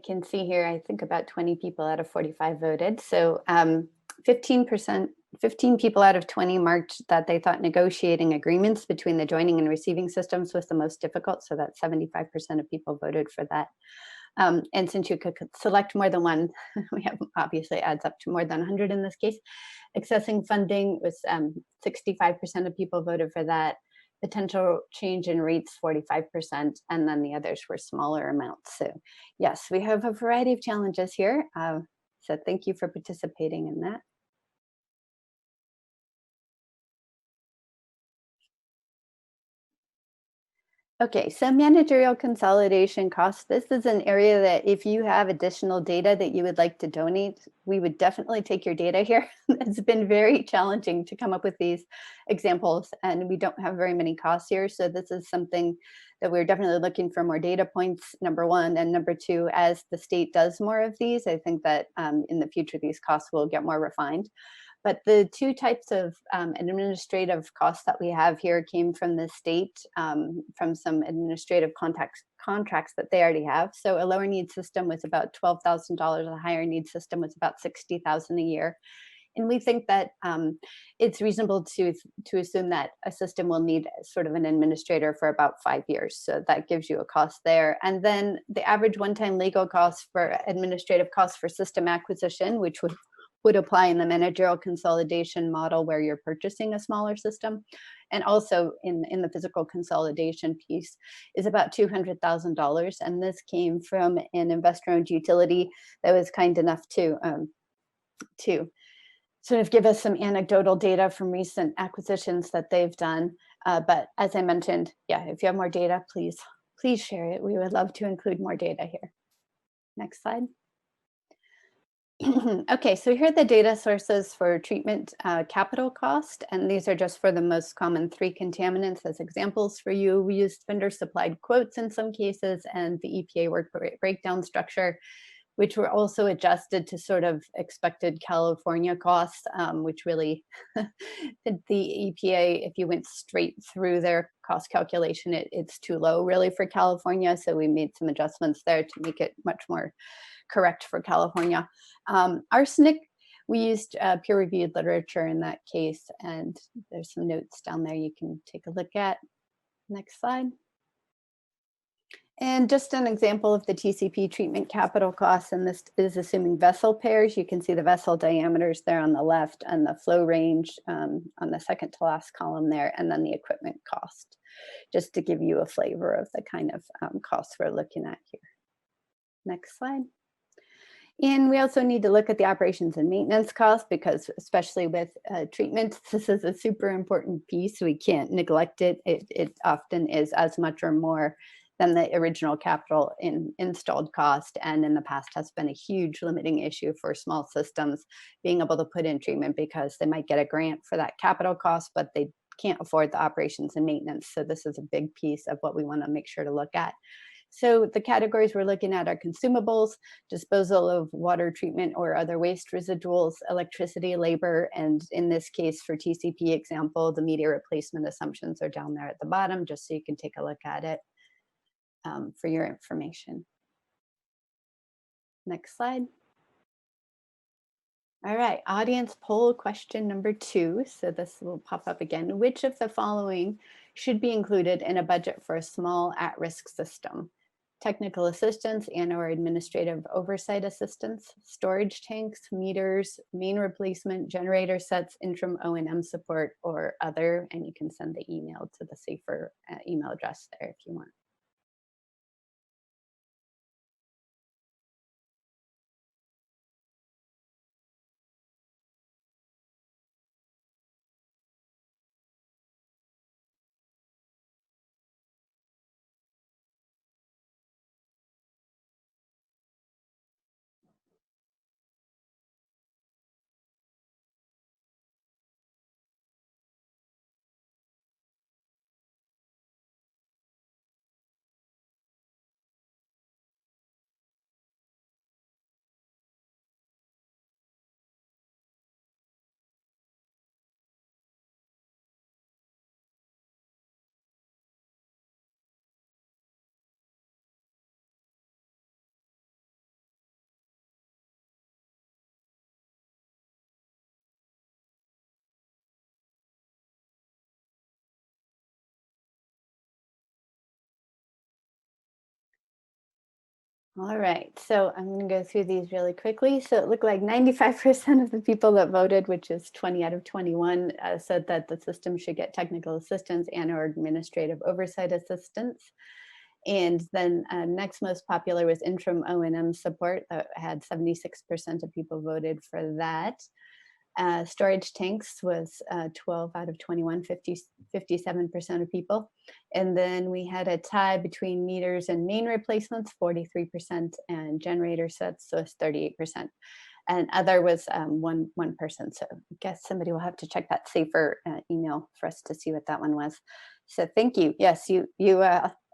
can see here, I think about 20 people out of 45 voted. So 15%, 15 people out of 20 marked that they thought negotiating agreements between the joining and receiving systems was the most difficult. So that 75% of people voted for that. And since you could select more than one, we have obviously adds up to more than 100 in this case. Accessing funding was 65% of people voted for that. Potential change in rates, 45%, and then the others were smaller amounts. So yes, we have a variety of challenges here. So thank you for participating in that. Okay, so managerial consolidation costs. This is an area that if you have additional data that you would like to donate, we would definitely take your data here. It's been very challenging to come up with these examples, and we don't have very many costs here. So this is something that we're definitely looking for more data points, number one. And number two, as the state does more of these, I think that in the future, these costs will get more refined. But the two types of administrative costs that we have here came from the state, from some administrative contracts that they already have. So a lower need system was about $12,000, a higher need system was about $60,000 a year. And we think that it's reasonable to assume that a system will need sort of an administrator for about 5 years. So that gives you a cost there. And then the average one-time legal cost for administrative costs for system acquisition, which would apply in the managerial consolidation model where you're purchasing a smaller system. And also in the physical consolidation piece is about $200,000. And this came from an investor-owned utility that was kind enough to sort of give us some anecdotal data from recent acquisitions that they've done. But as I mentioned, yeah, if you have more data, please share it. We would love to include more data here. Next slide. Okay, so here are the data sources for treatment capital cost, and these are just for the most common 3 contaminants as examples for you. We used vendor supplied quotes in some cases and the EPA work breakdown structure, which were also adjusted to sort of expected California costs, which really, the EPA, if you went straight through their cost calculation, it's too low really for California. So we made some adjustments there to make it much more correct for California. Arsenic, we used peer-reviewed literature in that case, and there's some notes down there you can take a look at. Next slide. And just an example of the TCP treatment capital costs, and this is assuming vessel pairs. You can see the vessel diameters there on the left and the flow range on the second to last column there, and then the equipment cost, just to give you a flavor of the kind of costs we're looking at here. Next slide. And we also need to look at the operations and maintenance costs because especially with treatment, this is a super important piece. We can't neglect it. It often is as much or more than the original capital installed cost, and in the past has been a huge limiting issue for small systems being able to put in treatment because they might get a grant for that capital cost, but they can't afford the operations and maintenance. So this is a big piece of what we want to make sure to look at. So the categories we're looking at are consumables, disposal of water treatment or other waste residuals, electricity, labor, and in this case for TCP example, the media replacement assumptions are down there at the bottom, just so you can take a look at it for your information. Next slide. All right, audience poll question number 2. So this will pop up again. Which of the following should be included in a budget for a small at-risk system? Technical assistance and or administrative oversight assistance, storage tanks, meters, main replacement, generator sets, interim O&M support, or other, and you can send the email to the safer email address there if you want. All right, so I'm going to go through these really quickly. So it looked like 95% of the people that voted, which is 20 out of 21, said that the system should get technical assistance and or administrative oversight assistance. And then next most popular was interim O&M support. That had 76% of people voted for that. Storage tanks was 12 out of 21, 57% of people. And then we had a tie between meters and main replacements, 43%, and generator sets, so it's 38%. And other was one person. So I guess somebody will have to check that safer email for us to see what that one was. So thank you. Yes, you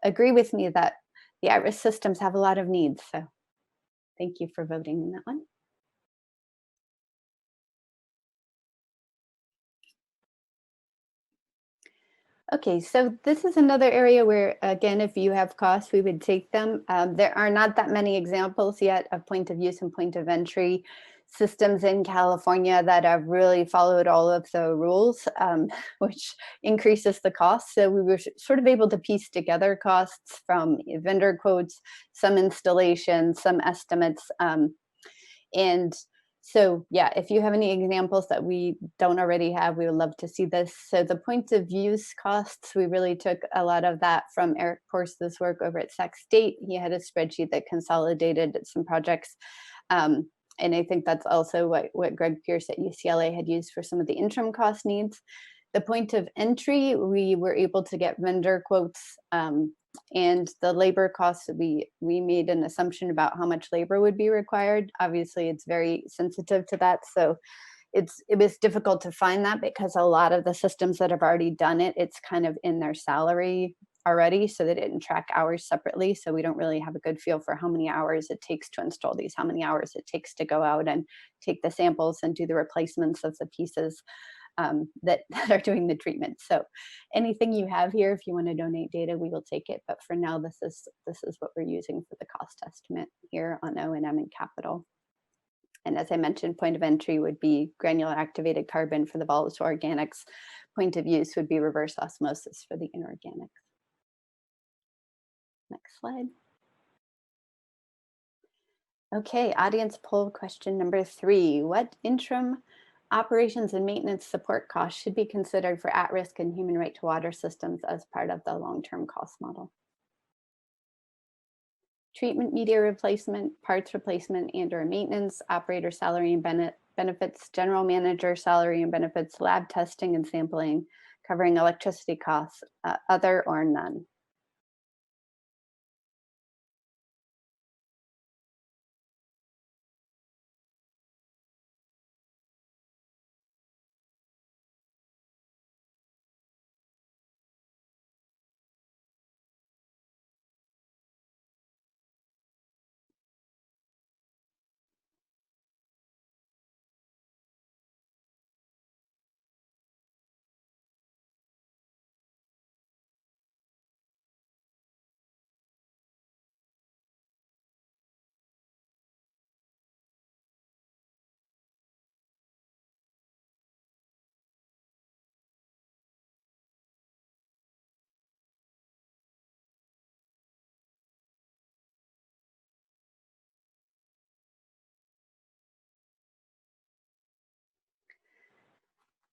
agree with me that the at-risk systems have a lot of needs. So thank you for voting in that one. Okay, so this is another area where, again, if you have costs, we would take them. There are not that many examples yet of point of use and point of entry systems in California that have really followed all of the rules, which increases the cost. So we were sort of able to piece together costs from vendor quotes, some installations, some estimates, and so yeah, if you have any examples that we don't already have, we would love to see this. So the point of use costs, we really took a lot of that from Eric Porce's work over at Sac State. He had a spreadsheet that consolidated some projects. And I think that's also what Greg Pierce at UCLA had used for some of the interim cost needs. The point of entry, we were able to get vendor quotes, and the labor costs, we made an assumption about how much labor would be required. Obviously, it's very sensitive to that. So it was difficult to find that because a lot of the systems that have already done it, it's kind of in their salary already. So they didn't track hours separately. So we don't really have a good feel for how many hours it takes to install these, how many hours it takes to go out and take the samples and do the replacements of the pieces that are doing the treatment. So anything you have here, if you want to donate data, we will take it. But for now, this is what we're using for the cost estimate here on O&M and capital. And as I mentioned, point of entry would be granular activated carbon for the volatile organics. Point of use would be reverse osmosis for the inorganics. Next slide. Okay, audience poll question number 3. What interim operations and maintenance support costs should be considered for at-risk and human right to water systems as part of the long-term cost model? Treatment media replacement, parts replacement and or maintenance, operator salary and benefits, general manager salary and benefits, lab testing and sampling, covering electricity costs, other or none.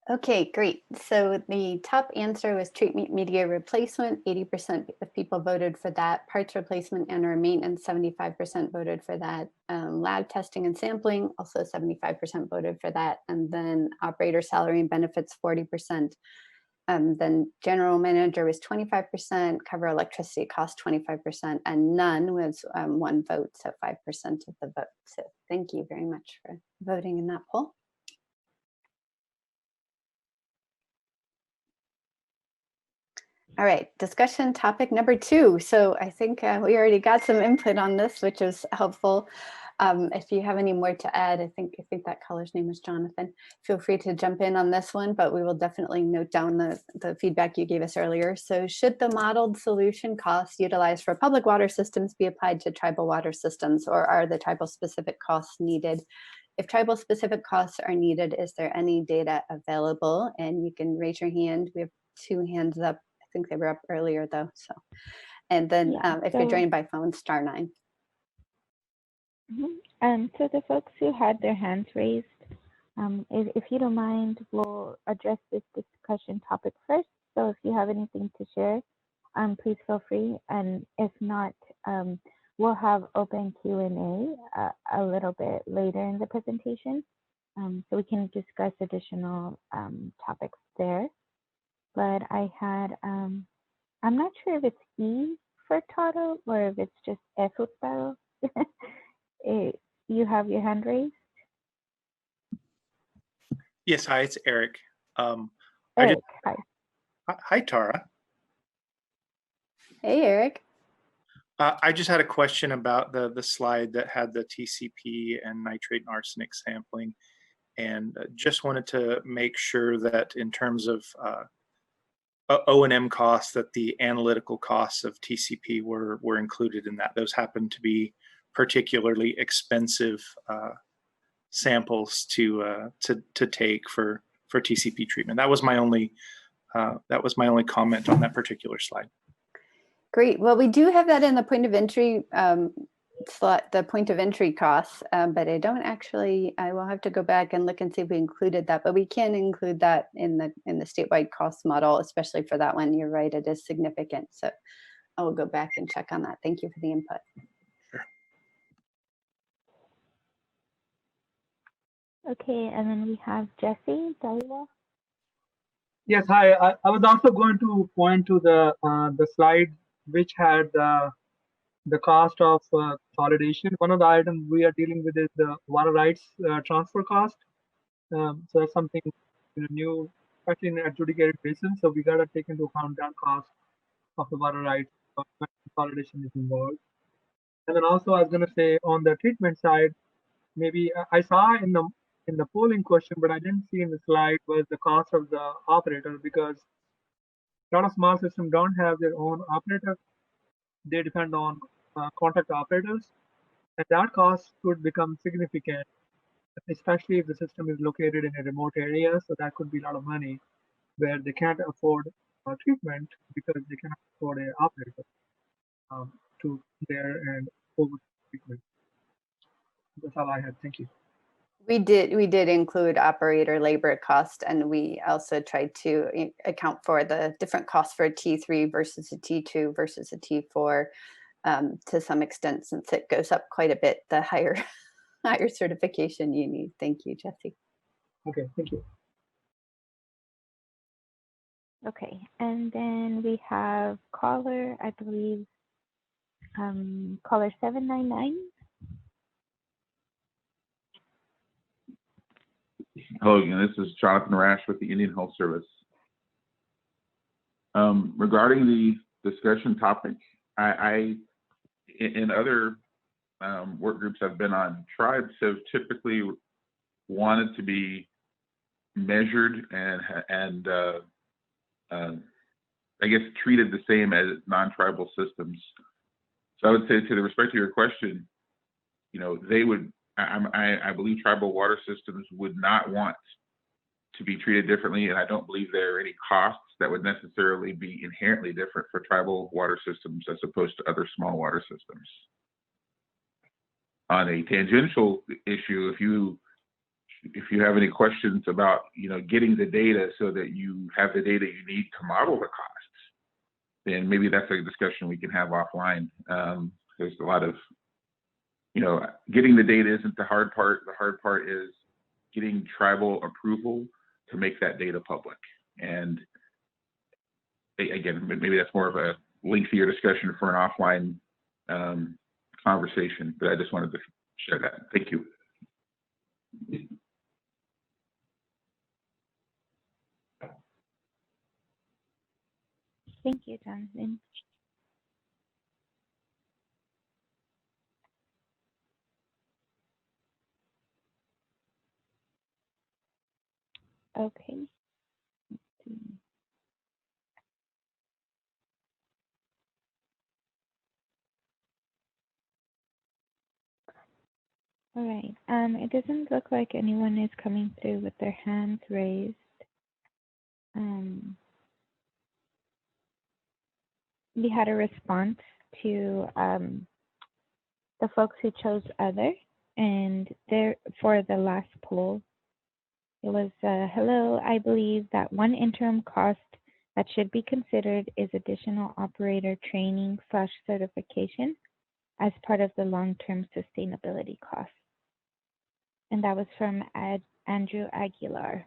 Okay, great. So the top answer was treatment media replacement. 80% of people voted for that. Parts replacement and or maintenance, 75% voted for that. Lab testing and sampling, also 75% voted for that. And then operator salary and benefits, 40%. Then general manager was 25%, cover electricity cost 25%, and none was 1 vote, so 5% of the vote. So thank you very much for voting in that poll. All right, discussion topic number 2. So I think we already got some input on this, which is helpful. If you have any more to add, I think that caller's name was Jonathan. Feel free to jump in on this one, but we will definitely note down the feedback you gave us earlier. So should the modeled solution costs utilized for public water systems be applied to tribal water systems, or are the tribal specific costs needed? If tribal specific costs are needed, is there any data available? And you can raise your hand. We have 2 hands up. I think they were up earlier though. So, and then if you're joined by phone, *9. So the folks who had their hands raised, if you don't mind, we'll address this discussion topic first. So if you have anything to share, please feel free. And if not, we'll have open Q&A a little bit later in the presentation, so we can discuss additional topics there. But I had, I'm not sure if it's E for Taro or if it's just F for Taro. You have your hand raised? Yes, hi, it's Eric. Eric, hi. Hi, Tara. Hey, Eric. I just had a question about the slide that had the TCP and nitrate and arsenic sampling, and just wanted to make sure that in terms of O&M costs, that the analytical costs of TCP were included in that. Those happen to be particularly expensive samples to take for TCP treatment. That was my only comment on that particular slide. Great. Well, we do have that in the point of entry slot, the point of entry costs, but I don't actually. I will have to go back and look and see if we included that. But we can include that in the statewide cost model, especially for that one. You're right; it is significant. So I will go back and check on that. Thank you for the input. Okay, and then we have Jesse Daiwa. Yes, hi. I was also going to point to the slide which had the cost of consolidation. One of the items we are dealing with is the water rights transfer cost. So that's something new, especially in adjudicated basin. So we got to take into account that cost of the water rights when consolidation is involved. And then also, I was going to say on the treatment side, maybe I saw in the polling question, but I didn't see in the slide was the cost of the operator, because a lot of small systems don't have their own operator. They depend on contract operators, and that cost could become significant, especially if the system is located in a remote area. So that could be a lot of money where they can't afford treatment because they cannot afford an operator to there and over treatment. That's all I had. Thank you. We did include operator labor cost, and we also tried to account for the different costs for a T3 versus a T2 versus a T4 to some extent, since it goes up quite a bit the higher certification you need. Thank you, Jesse. Okay, thank you. Okay, and then we have caller, I believe, caller 799. Hello again, this is Jonathan Rash with the Indian Health Service. Regarding the discussion topic, I in other work groups I've been on, tribes have typically wanted to be measured and I guess treated the same as non-tribal systems. So I would say, to the respect to your question, they would. I believe tribal water systems would not want to be treated differently, and I don't believe there are any costs that would necessarily be inherently different for tribal water systems as opposed to other small water systems. On a tangential issue, if you if you have any questions about, getting the data so that you have the data you need to model the costs, then maybe that's a discussion we can have offline. There's a lot of, getting the data isn't the hard part. The hard part is getting tribal approval to make that data public. And again, maybe that's more of a lengthier discussion for an offline conversation, but I just wanted to share that. Thank you. Thank you, Jonathan. Okay. Let's see. All right. It doesn't look like anyone is coming through with their hands raised. We had a response to the folks who chose other, and there for the last poll, it was hello. I believe that one interim cost that should be considered is additional operator training / certification as part of the long-term sustainability cost. And that was from Andrew Aguilar.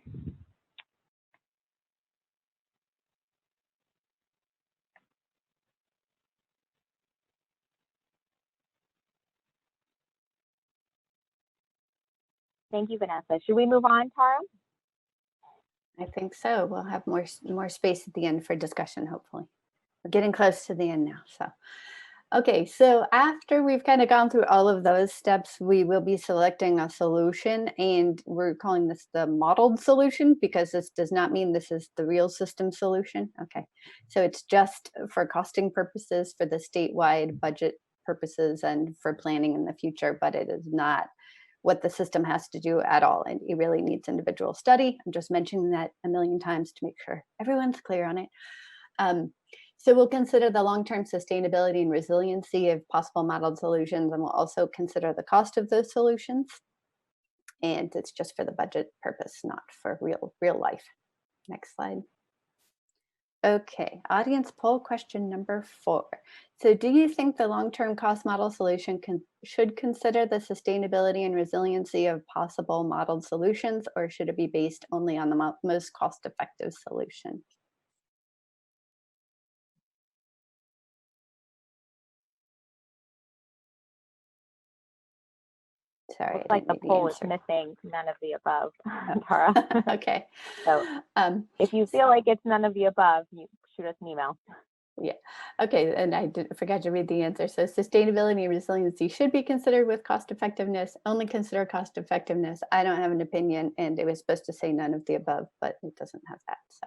Thank you, Vanessa. Should we move on, Tara? I think so. We'll have more space at the end for discussion, hopefully. We're getting close to the end now. So, okay, so after we've kind of gone through all of those steps, we will be selecting a solution, and we're calling this the modeled solution because this does not mean this is the real system solution. Okay, so it's just for costing purposes, for the statewide budget purposes, and for planning in the future, but it is not what the system has to do at all. And it really needs individual study. I'm just mentioning that a million times to make sure everyone's clear on it. So we'll consider the long-term sustainability and resiliency of possible modeled solutions, and we'll also consider the cost of those solutions. And it's just for the budget purpose, not for real life. Next slide. Okay, audience poll question number 4. So do you think the long-term cost model solution should consider the sustainability and resiliency of possible modeled solutions, or should it be based only on the most cost-effective solution? Sorry, Looks like the poll is missing none of the above, Tara. Okay. So if you feel like it's none of the above, you shoot us an email. Yeah. Okay. And I forgot to read the answer. So sustainability and resiliency should be considered with cost effectiveness. Only consider cost effectiveness. I don't have an opinion, and it was supposed to say none of the above, but it doesn't have that. So.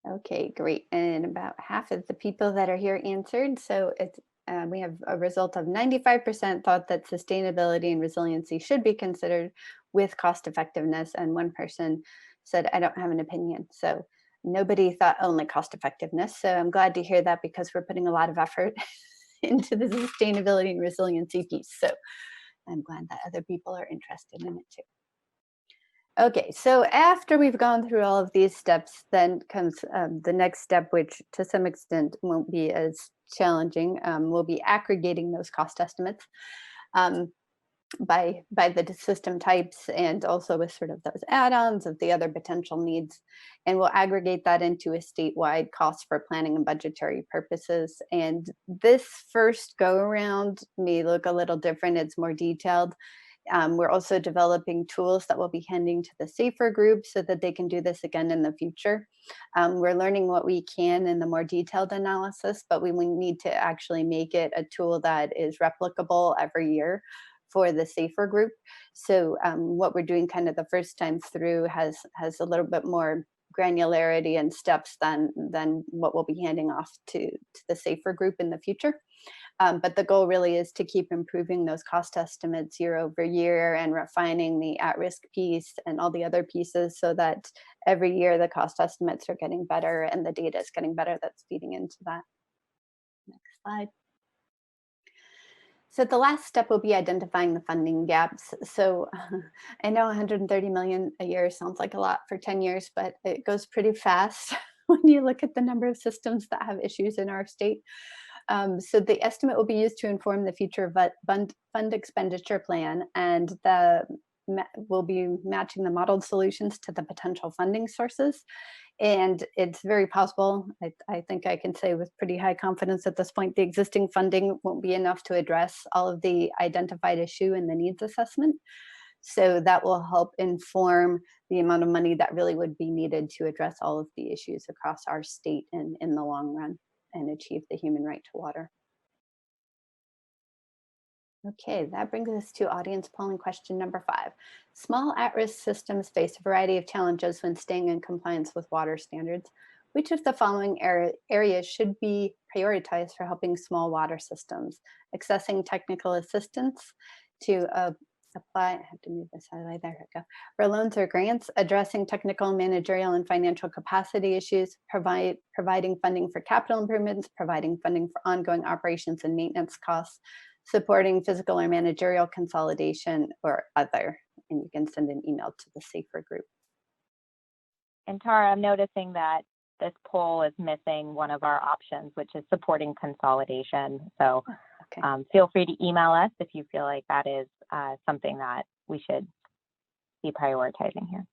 Okay, great. And about half of the people that are here answered. So it's we have a result of 95% thought that sustainability and resiliency should be considered with cost effectiveness, and 1 person said, I don't have an opinion. So nobody thought only cost effectiveness. So I'm glad to hear that, because we're putting a lot of effort into the sustainability and resiliency piece. So I'm glad that other people are interested in it too. Okay, so after we've gone through all of these steps, then comes the next step, which to some extent won't be as challenging. We'll be aggregating those cost estimates by the system types, and also with sort of those add-ons of the other potential needs. And we'll aggregate that into a statewide cost for planning and budgetary purposes. And this first go around may look a little different. It's more detailed. We're also developing tools that we'll be handing to the SAFER group so that they can do this again in the future. We're learning what we can in the more detailed analysis, but we need to actually make it a tool that is replicable every year for the SAFER group. So what we're doing kind of the first time through has a little bit more granularity and steps than what we'll be handing off to the SAFER group in the future. But the goal really is to keep improving those cost estimates year over year and refining the at-risk piece and all the other pieces so that every year the cost estimates are getting better and the data is getting better that's feeding into that. Next slide. So the last step will be identifying the funding gaps. So I know 130 million a year sounds like a lot for 10 years, but it goes pretty fast when you look at the number of systems that have issues in our state. So the estimate will be used to inform the future fund expenditure plan, and we'll be matching the modeled solutions to the potential funding sources. And it's very possible, I think I can say with pretty high confidence at this point, the existing funding won't be enough to address all of the identified issue in the needs assessment. So that will help inform the amount of money that really would be needed to address all of the issues across our state and in the long run and achieve the human right to water. Okay, that brings us to audience polling question number 5. Small at-risk systems face a variety of challenges when staying in compliance with water standards. Which of the following areas should be prioritized for helping small water systems? Accessing technical assistance to apply, I have to move this out of the way, there we go, for loans or grants, addressing technical, managerial, and financial capacity issues, providing funding for capital improvements, providing funding for ongoing operations and maintenance costs, supporting physical or managerial consolidation, or other. And you can send an email to the SAFER group. And Tara, I'm noticing that this poll is missing one of our options, which is supporting consolidation. So okay. Feel free to email us if you feel like that is something that we should be prioritizing here.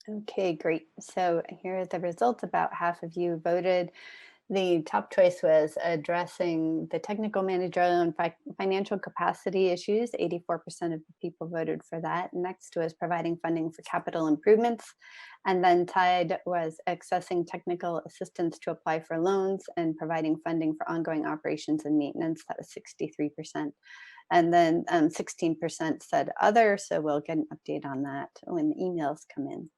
Okay, great. So here are the results. About half of you voted. The top choice was addressing the technical, managerial, and financial capacity issues. 84% of the people voted for that. Next was providing funding for capital improvements. And then tied was accessing technical assistance to apply for loans and providing funding for ongoing operations and maintenance. That was 63%. And then 16% said other. So we'll get an update on that when the emails come in.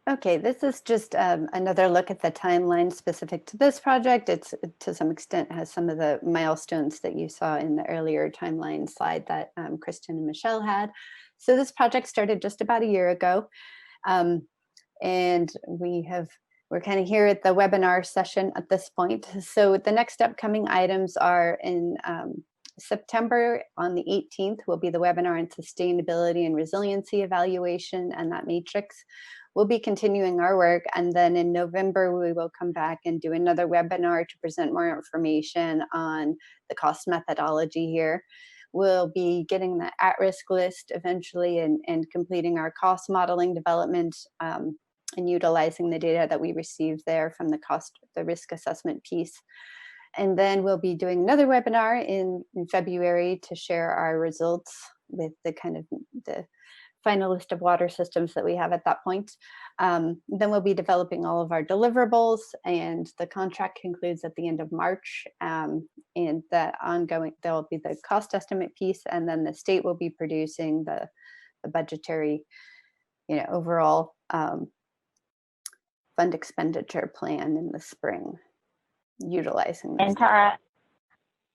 Okay, this is just another look at the timeline specific to this project. It's to some extent has some of the milestones that you saw in the earlier timeline slide that Kristen and Michelle had. So this project started just about a year ago. And we're kind of here at the webinar session at this point. So the next upcoming items are in September on the 18th will be the webinar on sustainability and resiliency evaluation and that matrix. We'll be continuing our work, and then in November we will come back and do another webinar to present more information on the cost methodology here. We'll be getting the at-risk list eventually and completing our cost modeling development and utilizing the data that we received there from the risk assessment piece. And then we'll be doing another webinar in February to share our results with the final list of water systems that we have at that point. Then we'll be developing all of our deliverables, and the contract concludes at the end of March. And there'll be the cost estimate piece, and then the state will be producing the budgetary, overall fund expenditure plan in the spring, utilizing this. And Tara,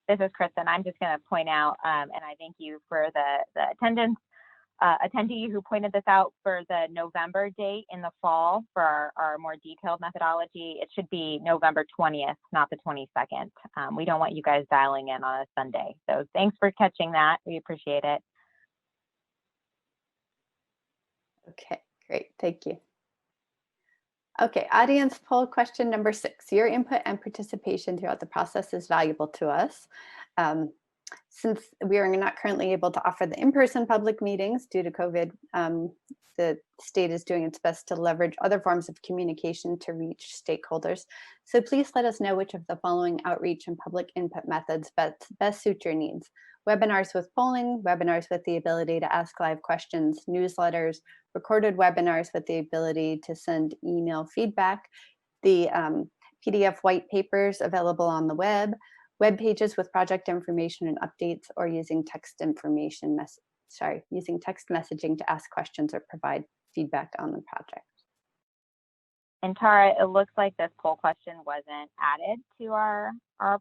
this is Kristen. I'm just going to point out, and I thank you for the attendee who pointed this out for the November date in the fall for our more detailed methodology. It should be November 20th, not the 22nd. We don't want you guys dialing in on a Sunday. So thanks for catching that. We appreciate it. Okay, great. Thank you. Okay, audience poll question number 6. Your input and participation throughout the process is valuable to us. Since we are not currently able to offer the in-person public meetings due to COVID, the state is doing its best to leverage other forms of communication to reach stakeholders. So please let us know which of the following outreach and public input methods best suit your needs. Webinars with polling, webinars with the ability to ask live questions, newsletters, recorded webinars with the ability to send email feedback, the PDF white papers available on the web pages with project information and updates, or using text messaging to ask questions or provide feedback on the project. And Tara, it looks like this poll question wasn't added to our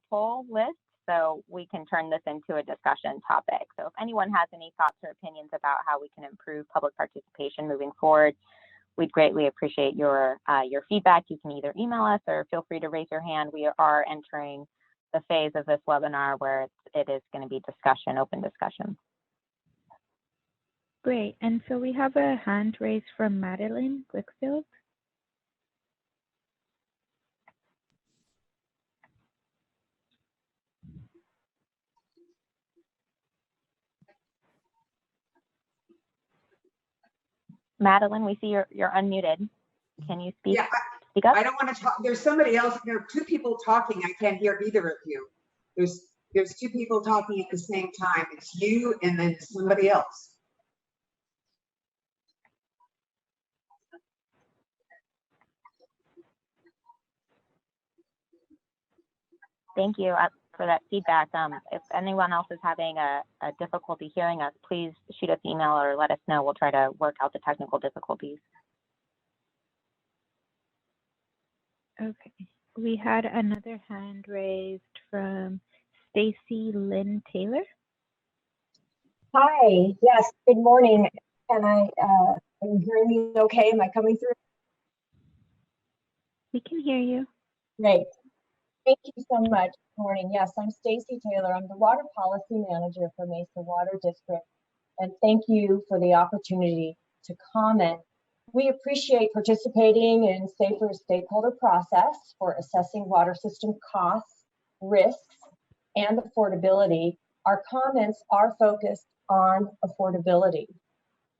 poll list, so we can turn this into a discussion topic. So if anyone has any thoughts or opinions about how we can improve public participation moving forward, we'd greatly appreciate your feedback. You can either email us or feel free to raise your hand. We are entering the phase of this webinar where it is going to be discussion, open discussion. Great. And so we have a hand raised from Madeline Glickfield. Madeline, we see you're unmuted. Can you speak? Yeah, speak up? I don't want to talk. There's somebody else. There are 2 people talking. I can't hear either of you. There's 2 people talking at the same time. It's you and then somebody else. Thank you for that feedback. If anyone else is having a difficulty hearing us, please shoot us an email or let us know. We'll try to work out the technical difficulties. Okay. We had another hand raised from Stacy Lynn Taylor. Hi, yes, good morning. And are you hearing me okay? Am I coming through? We can hear you. Great. Thank you so much. Good morning. Yes, I'm Stacy Taylor. I'm the Water Policy Manager for Mesa Water District. And thank you for the opportunity to comment. We appreciate participating in safer stakeholder process for assessing water system costs, risks, and affordability. Our comments are focused on affordability.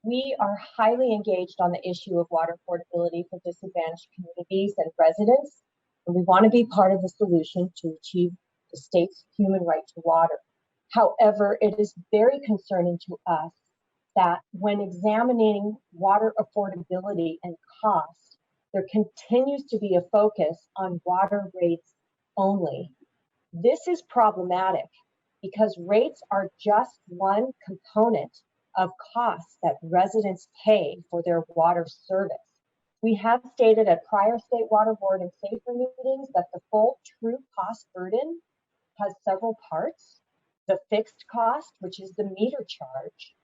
We are highly engaged on the issue of water affordability for disadvantaged communities and residents, and we want to be part of the solution to achieve the state's human right to water. However, it is very concerning to us that when examining water affordability and cost, there continues to be a focus on water rates only. This is problematic because rates are just one component of costs that residents pay for their water service. We have stated at prior State Water Board and SAFER meetings that the full true cost burden has several parts. The fixed cost, which is the meter charge,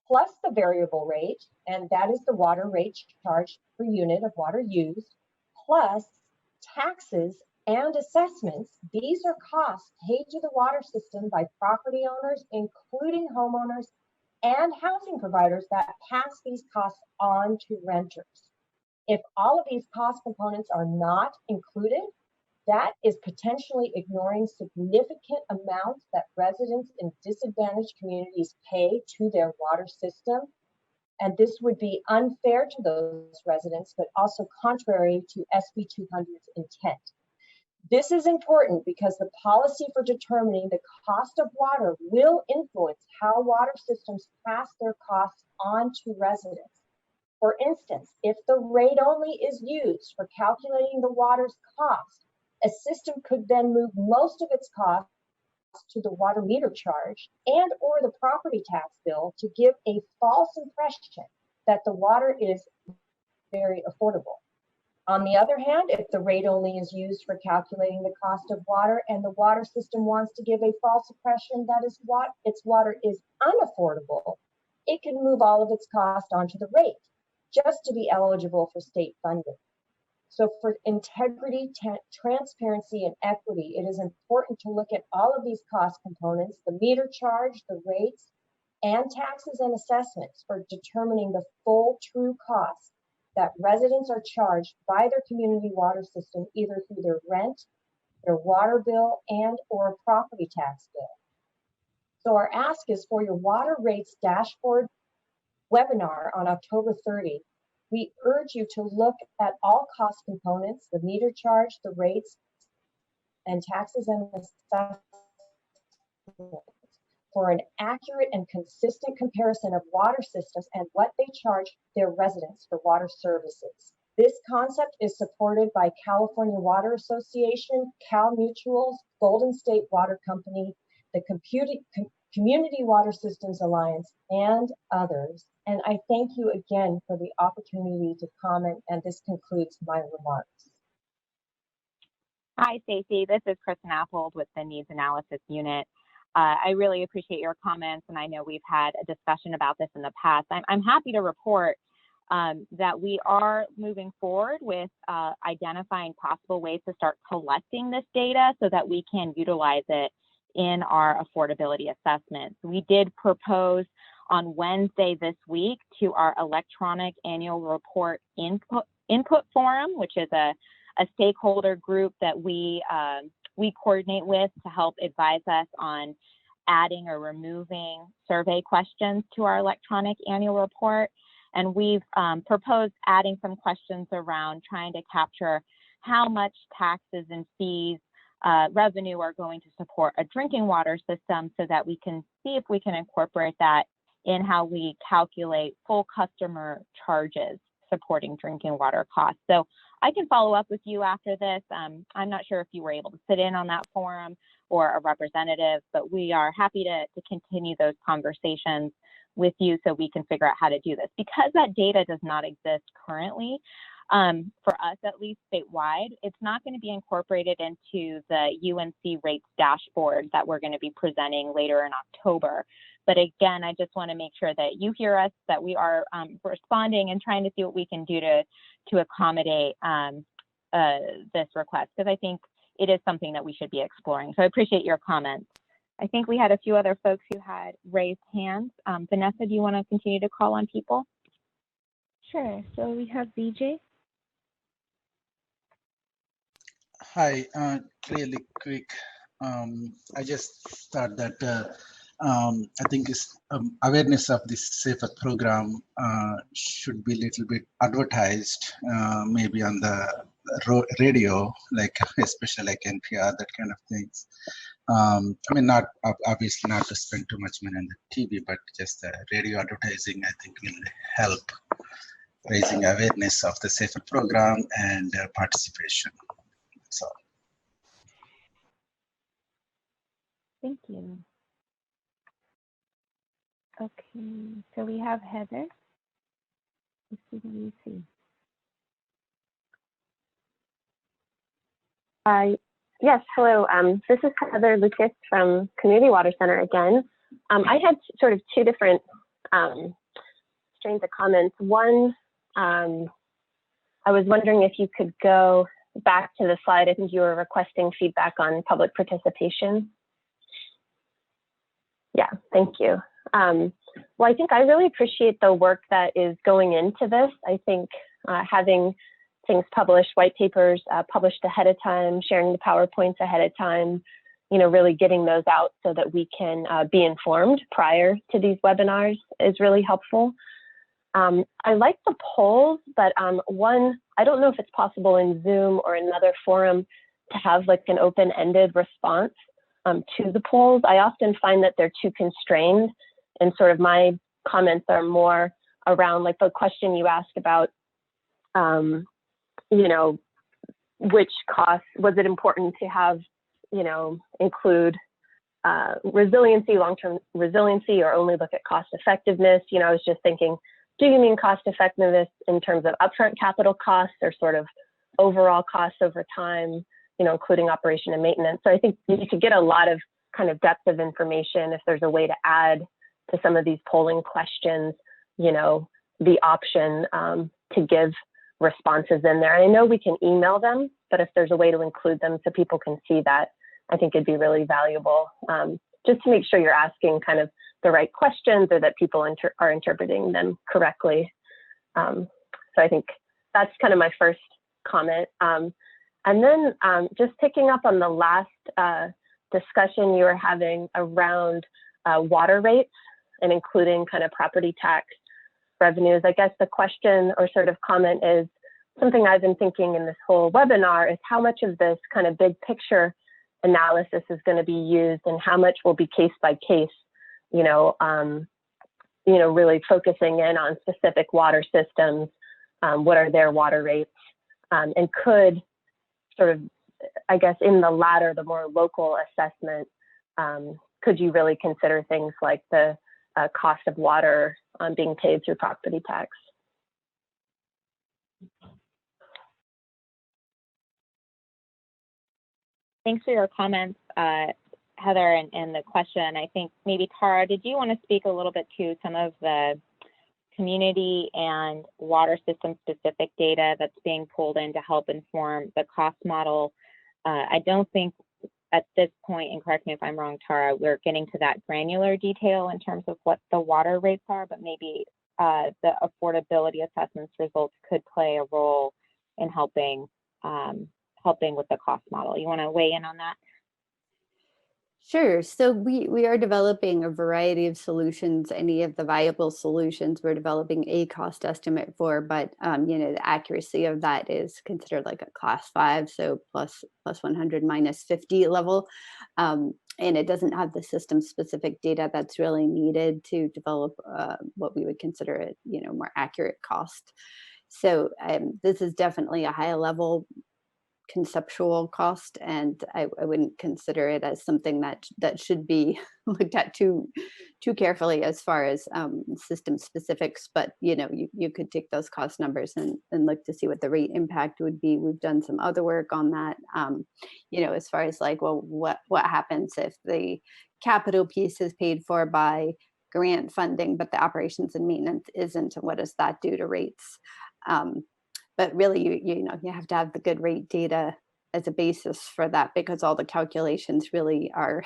plus the variable rate, and that is the water rate charged per unit of water used, plus taxes and assessments. These are costs paid to the water system by property owners, including homeowners and housing providers that pass these costs on to renters. If all of these cost components are not included, that is potentially ignoring significant amounts that residents in disadvantaged communities pay to their water system. And this would be unfair to those residents, but also contrary to SB 200's intent. This is important because the policy for determining the cost of water will influence how water systems pass their costs on to residents. For instance, if the rate only is used for calculating the water's cost, a system could then move most of its costs to the water meter charge and or the property tax bill to give a false impression that the water is very affordable. On the other hand, if the rate only is used for calculating the cost of water and the water system wants to give a false impression that its water is unaffordable, it can move all of its cost onto the rate just to be eligible for state funding. So for integrity, transparency, and equity, it is important to look at all of these cost components, the meter charge, the rates, and taxes and assessments for determining the full true cost that residents are charged by their community water system either through their rent, their water bill, and or property tax bill. So our ask is for your water rates dashboard webinar on October 30. We urge you to look at all cost components, the meter charge, the rates, and taxes and assessments for an accurate and consistent comparison of water systems and what they charge their residents for water services. This concept is supported by California Water Association, Cal Mutuals, Golden State Water Company, the Community Water Systems Alliance, and others. And I thank you again for the opportunity to comment, and this concludes my remarks. Hi, Stacy. This is Kristen Appold with the Needs Analysis Unit. I really appreciate your comments, and I know we've had a discussion about this in the past. I'm happy to report that we are moving forward with identifying possible ways to start collecting this data so that we can utilize it in our affordability assessments. We did propose on Wednesday this week to our electronic annual report input forum, which is a stakeholder group that we coordinate with to help advise us on adding or removing survey questions to our electronic annual report. And we've proposed adding some questions around trying to capture how much taxes and fees revenue are going to support a drinking water system so that we can see if we can incorporate that in how we calculate full customer charges supporting drinking water costs. So I can follow up with you after this. I'm not sure if you were able to sit in on that forum or a representative, but we are happy to continue those conversations with you so we can figure out how to do this. Because that data does not exist currently, for us at least statewide, it's not going to be incorporated into the UNC rates dashboard that we're going to be presenting later in October. But again, I just want to make sure that you hear us, that we are responding and trying to see what we can do to accommodate this request, because I think it is something that we should be exploring. So I appreciate your comments. I think we had a few other folks who had raised hands. Vanessa, do you want to continue to call on people? Sure. So we have BJ. Hi, really quick. I just thought that I think awareness of this safer program should be a little bit advertised, maybe on the radio, like especially like NPR, that kind of things. I mean, not obviously not to spend too much money on the TV, but just the radio advertising, I think, will help raising awareness of the safer program and participation. So, Thank you. Okay, so we have Heather. SWRCB. Yes, hello. This is Heather Lucas from Community Water Center again. I had sort of two different strains of comments. One, I was wondering if you could go back to the slide. I think you were requesting feedback on public participation. Yeah, thank you. Well, I think I really appreciate the work that is going into this. I think having things published, white papers published ahead of time, sharing the PowerPoints ahead of time, you know, really getting those out so that we can be informed prior to these webinars is really helpful. I like the polls, but one, I don't know if it's possible in Zoom or another forum to have like an open-ended response to the polls. I often find that they're too constrained, and sort of my comments are more around like the question you asked about, you know, which costs, was it important to have, you know, include resiliency, long-term resiliency, or only look at cost effectiveness? You know, I was just thinking, do you mean cost effectiveness in terms of upfront capital costs or sort of overall costs over time, you know, including operation and maintenance? So I think you could get a lot of kind of depth of information if there's a way to add to some of these polling questions, you know, the option to give responses in there. And I know we can email them, but if there's a way to include them so people can see that, I think it'd be really valuable, just to make sure you're asking kind of the right questions or that people are interpreting them correctly. So I think that's kind of my first comment. And then just picking up on the last discussion you were having around water rates and including kind of property tax revenues, I guess the question or sort of comment is something I've been thinking in this whole webinar is how much of this kind of big picture analysis is going to be used and how much will be case by case, really focusing in on specific water systems, what are their water rates, and could sort of, I guess, in the latter, the more local assessment, could you really consider things like the cost of water being paid through property tax? Thanks for your comments, Heather, and the question. I think maybe Tara, did you want to speak a little bit to some of the community and water system specific data that's being pulled in to help inform the cost model? I don't think at this point, and correct me if I'm wrong, Tara, we're getting to that granular detail in terms of what the water rates are, but maybe the affordability assessments results could play a role in helping with the cost model. You want to weigh in on that? Sure. So we are developing a variety of solutions. Any of the viable solutions we're developing a cost estimate for, but the accuracy of that is considered like a class 5, so plus 100 minus 50 level, and it doesn't have the system specific data that's really needed to develop what we would consider a more accurate cost. So this is definitely a high level conceptual cost, and I wouldn't consider it as something that should be looked at too carefully as far as system specifics. But you could take those cost numbers and look to see what the rate impact would be. We've done some other work on that. As far as like, well, what happens if the capital piece is paid for by grant funding, but the operations and maintenance isn't? What does that do to rates? But really, you have to have the good rate data as a basis for that, because all the calculations really are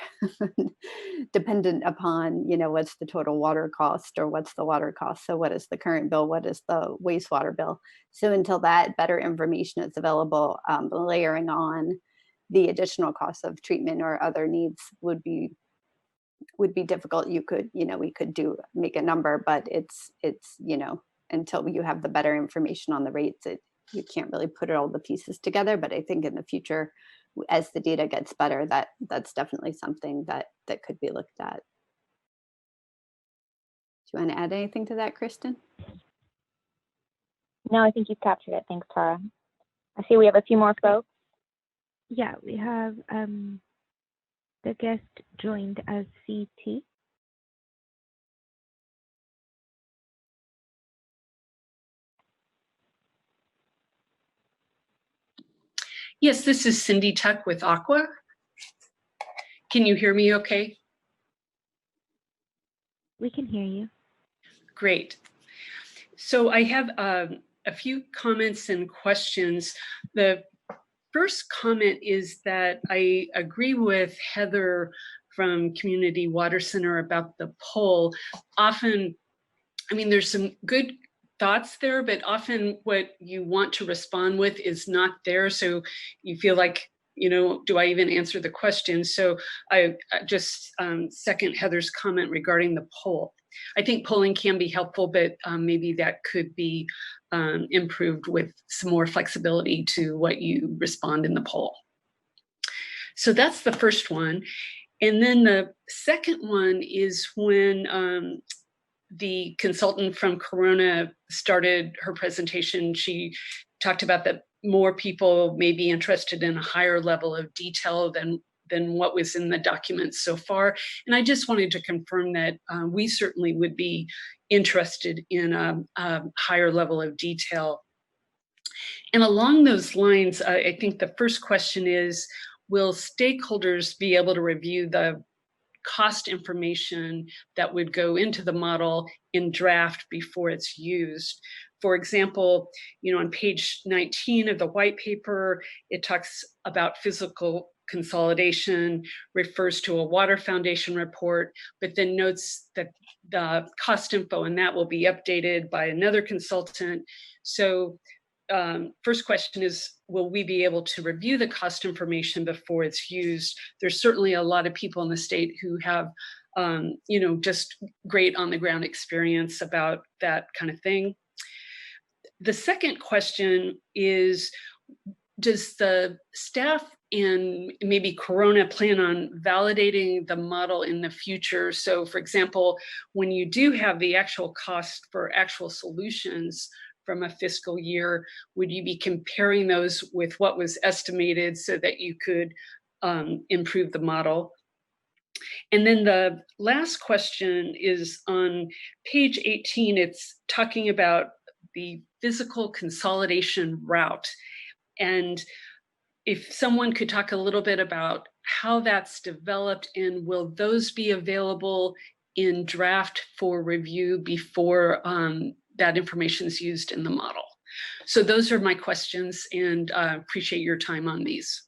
dependent upon, what's the total water cost or what's the water cost. So what is the current bill? What is the wastewater bill? So until that better information is available, layering on the additional cost of treatment or other needs would be difficult. You could, we could make a number, but it's until you have the better information on the rates, you can't really put all the pieces together. But I think in the future, as the data gets better, that's definitely something that could be looked at. Do you want to add anything to that, Kristen? No, I think you've captured it. Thanks, Tara. I see we have a few more folks. Yeah, we have the guest joined as CT. Yes, this is Cindy Tuck with Aqua. Can you hear me okay? We can hear you. Great. So I have a few comments and questions. The first comment is that I agree with Heather from Community Water Center about the poll. Often, there's some good thoughts there, but often what you want to respond with is not there. So you feel like, do I even answer the question? So I just second Heather's comment regarding the poll. I think polling can be helpful, but maybe that could be improved with some more flexibility to what you respond in the poll. So that's the first one. And then the second one is when the consultant from Corona started her presentation, she talked about that more people may be interested in a higher level of detail than what was in the documents so far. And I just wanted to confirm that we certainly would be interested in a higher level of detail. And along those lines, I think the first question is, will stakeholders be able to review the cost information that would go into the model in draft before it's used? For example, on page 19 of the white paper, it talks about physical consolidation, refers to a water foundation report, but then notes that the cost info and that will be updated by another consultant. So first question is, will we be able to review the cost information before it's used? There's certainly a lot of people in the state who have, just great on the ground experience about that kind of thing. The second question is, does the staff and maybe Corona plan on validating the model in the future? So for example, when you do have the actual cost for actual solutions from a fiscal year, would you be comparing those with what was estimated so that you could improve the model? And then the last question is on page 18, it's talking about the physical consolidation route. And if someone could talk a little bit about how that's developed, and will those be available in draft for review before that information is used in the model? So those are my questions, and appreciate your time on these.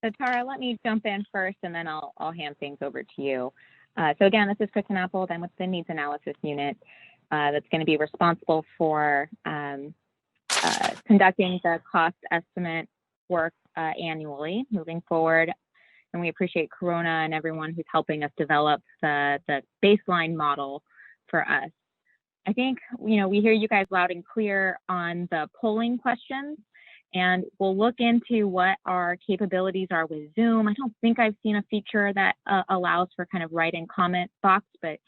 So Tara, let me jump in first, and then I'll hand things over to you. So again, this is Kristen Appold. I'm with the Needs Analysis Unit that's going to be responsible for conducting the cost estimate work annually moving forward. And we appreciate Corona and everyone who's helping us develop the baseline model for us. I think, we hear you guys loud and clear on the polling questions, and we'll look into what our capabilities are with Zoom. I don't think I've seen a feature that allows for kind of write-in comment box, but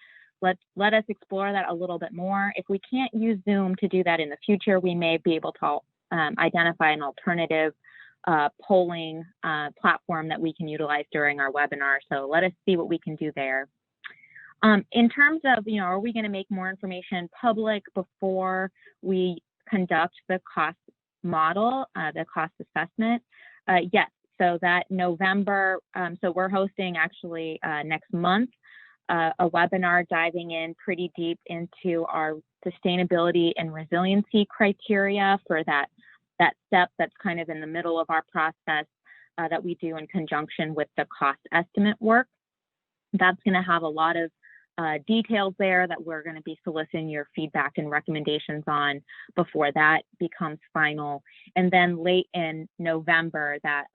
let us explore that a little bit more. If we can't use Zoom to do that in the future, we may be able to identify an alternative polling platform that we can utilize during our webinar. So let us see what we can do there. In terms of, are we going to make more information public before we conduct the cost model, the cost assessment? Yes. So that November, so we're hosting actually next month a webinar diving in pretty deep into our sustainability and resiliency criteria for that step that's kind of in the middle of our process that we do in conjunction with the cost estimate work. That's going to have a lot of details there that we're going to be soliciting your feedback and recommendations on before that becomes final. And then late in November, that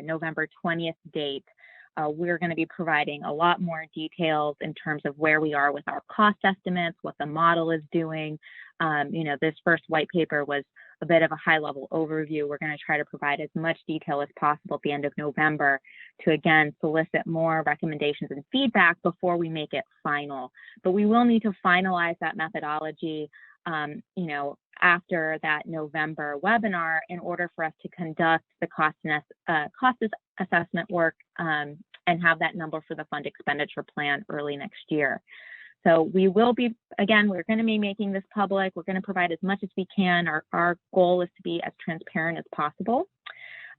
November 20th date, we're going to be providing a lot more details in terms of where we are with our cost estimates, what the model is doing. This first white paper was a bit of a high-level overview. We're going to try to provide as much detail as possible at the end of November to, again, solicit more recommendations and feedback before we make it final. But we will need to finalize that methodology, after that November webinar in order for us to conduct the cost assessment work and have that number for the fund expenditure plan early next year. So we will be, again, we're going to be making this public. We're going to provide as much as we can. Our goal is to be as transparent as possible.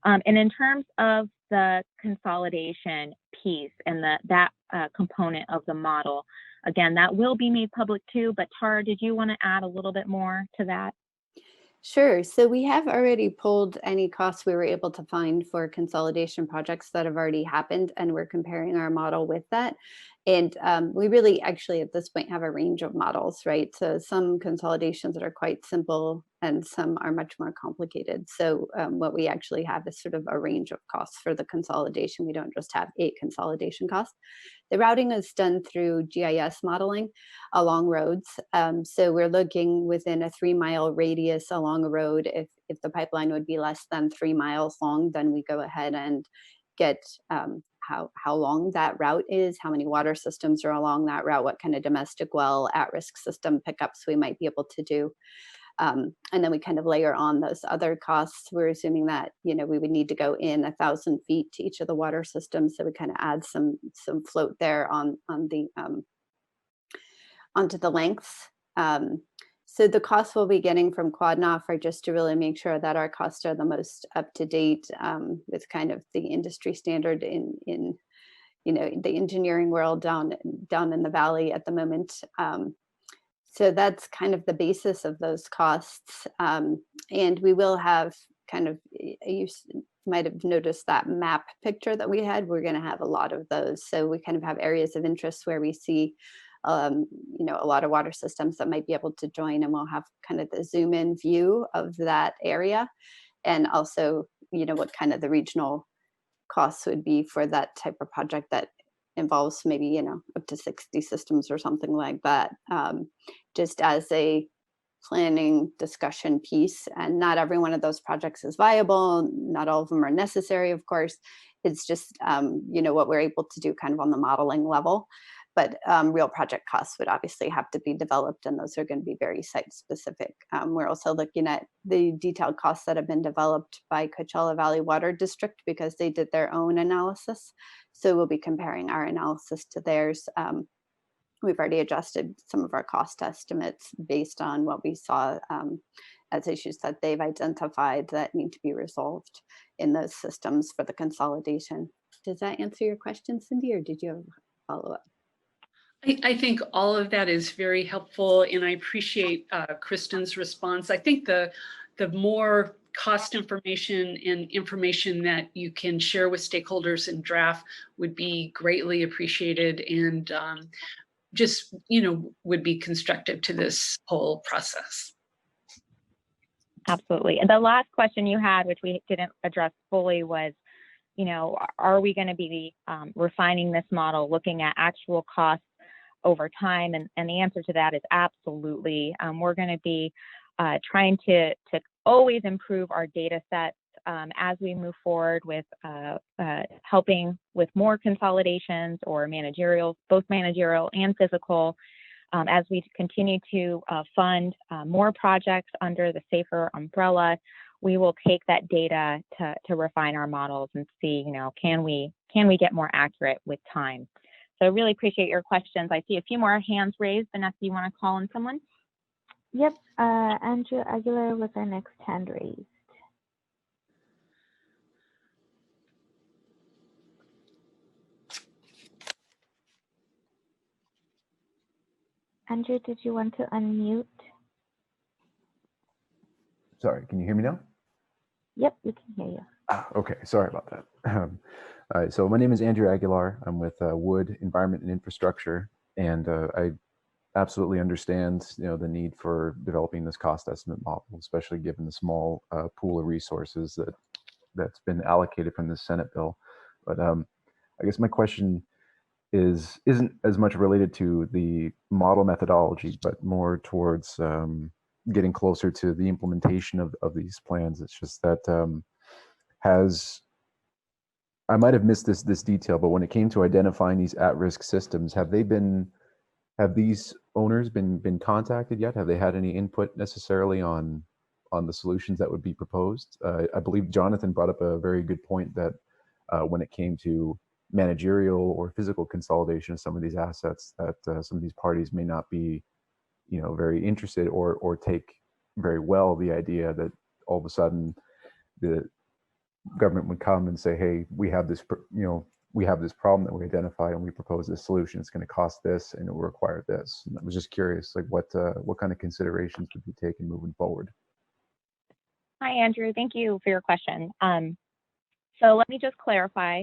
And in terms of the consolidation piece and that component of the model, again, that will be made public too. But Tara, did you want to add a little bit more to that? Sure. So we have already pulled any costs we were able to find for consolidation projects that have already happened, and we're comparing our model with that. And we really actually at this point have a range of models, right? So some consolidations that are quite simple and some are much more complicated. So what we actually have is sort of a range of costs for the consolidation. We don't just have a consolidation cost. The routing is done through GIS modeling along roads. So we're looking within a 3-mile radius along a road. If the pipeline would be less than 3 miles long, then we go ahead and get how long that route is, how many water systems are along that route, what kind of domestic well at-risk system pickups we might be able to do. And then we kind of layer on those other costs. We're assuming that, we would need to go in 1,000 feet to each of the water systems. So we kind of add some float there on the onto the lengths. So the costs we'll be getting from QuadNOF are just to really make sure that our costs are the most up to date with kind of the industry standard in the engineering world down in the valley at the moment. So that's kind of the basis of those costs. And we will have kind of, you might have noticed that map picture that we had. We're going to have a lot of those. So we kind of have areas of interest where we see you know, a lot of water systems that might be able to join, and we'll have kind of the zoom in view of that area. And also, you know, what kind of the regional costs would be for that type of project that involves maybe, you know, up to 60 systems or something like that, just as a planning discussion piece. And not every one of those projects is viable. Not all of them are necessary, of course. It's just, you know, what we're able to do kind of on the modeling level. But real project costs would obviously have to be developed, and those are going to be very site specific. We're also looking at the detailed costs that have been developed by Coachella Valley Water District because they did their own analysis. So we'll be comparing our analysis to theirs. We've already adjusted some of our cost estimates based on what we saw as issues that they've identified that need to be resolved in those systems for the consolidation. Does that answer your question, Cindy, or did you have a follow-up? I think all of that is very helpful, and I appreciate Kristen's response. I think the more cost information and information that you can share with stakeholders in draft would be greatly appreciated, and just, you know, would be constructive to this whole process. Absolutely. And the last question you had, which we didn't address fully, was, you know, are we going to be refining this model, looking at actual costs over time? And the answer to that is absolutely. We're going to be trying to always improve our data sets as we move forward with helping with more consolidations or managerial, both managerial and physical. As we continue to fund more projects under the SAFER umbrella, we will take that data to refine our models and see, you know, can we get more accurate with time? So I really appreciate your questions. I see a few more hands raised. Vanessa, you want to call on someone? Yep, Andrew Aguilar was our next hand raised. Andrew, did you want to unmute? Sorry, can you hear me now? Yep, we can hear you. Okay, sorry about that. All right, so my name is Andrew Aguilar. I'm with Wood Environment and Infrastructure, and I absolutely understand, you know, the need for developing this cost estimate model, especially given the small pool of resources that's been allocated from the Senate bill. But I guess my question isn't as much related to the model methodology, but more towards getting closer to the implementation of these plans. It's just that I might have missed this detail, but when it came to identifying these at-risk systems, have these owners been contacted yet? Have they had any input necessarily on the solutions that would be proposed? I believe Jonathan brought up a very good point that when it came to managerial or physical consolidation of some of these assets, that some of these parties may not be, you know, very interested or take very well the idea that all of a sudden the government would come and say, hey, we have this, you know, we have this problem that we identified and we propose this solution. It's going to cost this and it will require this. And I was just curious, like what kind of considerations would be taken moving forward? Hi, Andrew. Thank you for your question. So let me just clarify.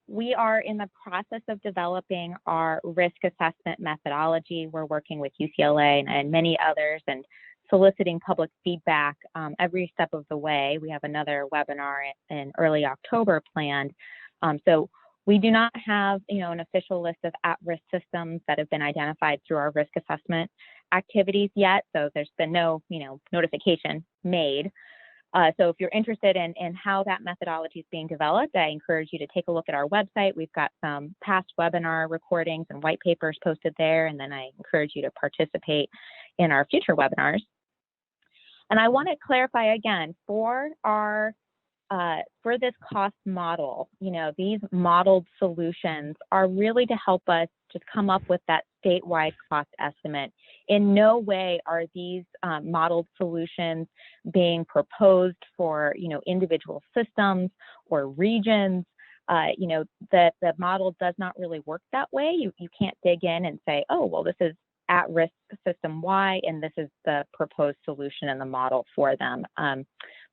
We are in the process of developing our risk assessment methodology. We're working with UCLA and many others and soliciting public feedback every step of the way. We have another webinar in early October planned. So we do not have, you know, an official list of at-risk systems that have been identified through our risk assessment activities yet. So there's been no, you know, notification made. So if you're interested in how that methodology is being developed, I encourage you to take a look at our website. We've got some past webinar recordings and white papers posted there, and then I encourage you to participate in our future webinars. And I want to clarify again, for this cost model, you know, these modeled solutions are really to help us just come up with that statewide cost estimate. In no way are these modeled solutions being proposed for, you know, individual systems or regions. You know, the model does not really work that way. You can't dig in and say, oh, well, this is at-risk system Y, and this is the proposed solution in the model for them.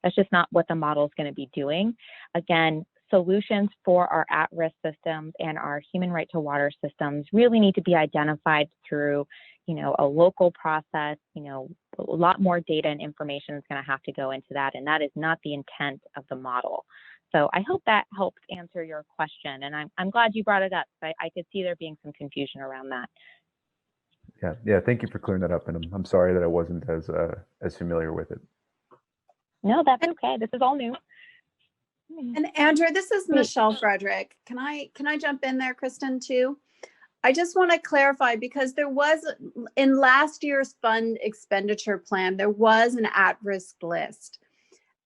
That's just not what the model is going to be doing. Again, solutions for our at-risk systems and our human right to water systems really need to be identified through, a local process. A lot more data and information is going to have to go into that, and that is not the intent of the model. So I hope that helps answer your question, and I'm glad you brought it up. I could see there being some confusion around that. Yeah. Thank you for clearing that up, and I'm sorry that I wasn't as familiar with it. No, that's okay. This is all new. And Andrew, this is Michelle Frederick. Can I jump in there, Kristen, too? I just want to clarify, because there was, in last year's fund expenditure plan, there was an at-risk list.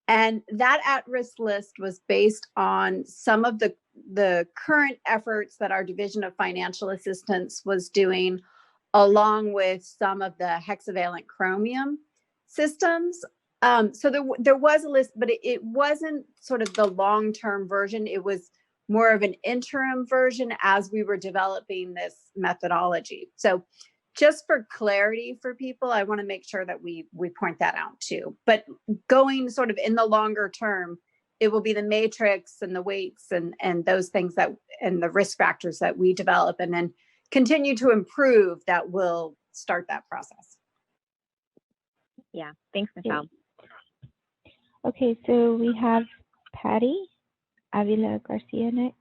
And that at-risk list was based on some of the current efforts that our Division of Financial Assistance was doing, along with some of the hexavalent chromium systems. So there was a list, but it wasn't sort of the long-term version. It was more of an interim version as we were developing this methodology. So just for clarity for people, I want to make sure that we point that out too. But going sort of in the longer term, it will be the matrix and the weights and those things and the risk factors that we develop and then continue to improve that will start that process. Yeah, thanks, Michelle. Okay, so we have Patty Avila Garcia next.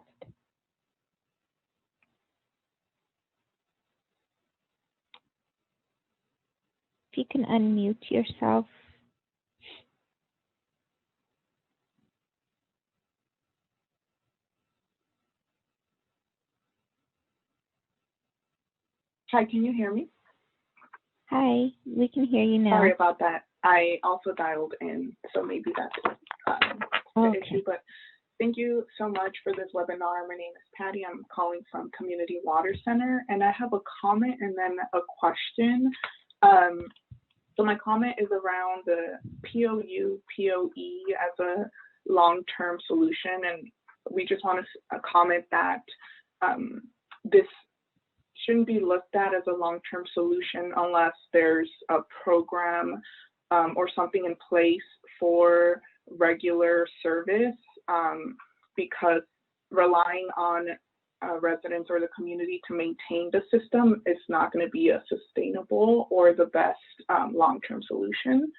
If you can unmute yourself. Hi, can you hear me? Hi, we can hear you now. Sorry about that. I also dialed in, so maybe that's the issue. But thank you so much for this webinar. My name is Patty. I'm calling from Community Water Center, and I have a comment and then a question. So my comment is around the POE as a long-term solution, and we just want to comment that this shouldn't be looked at as a long-term solution unless there's a program or something in place for regular service, because relying on residents or the community to maintain the system is not going to be a sustainable or the best long-term solution.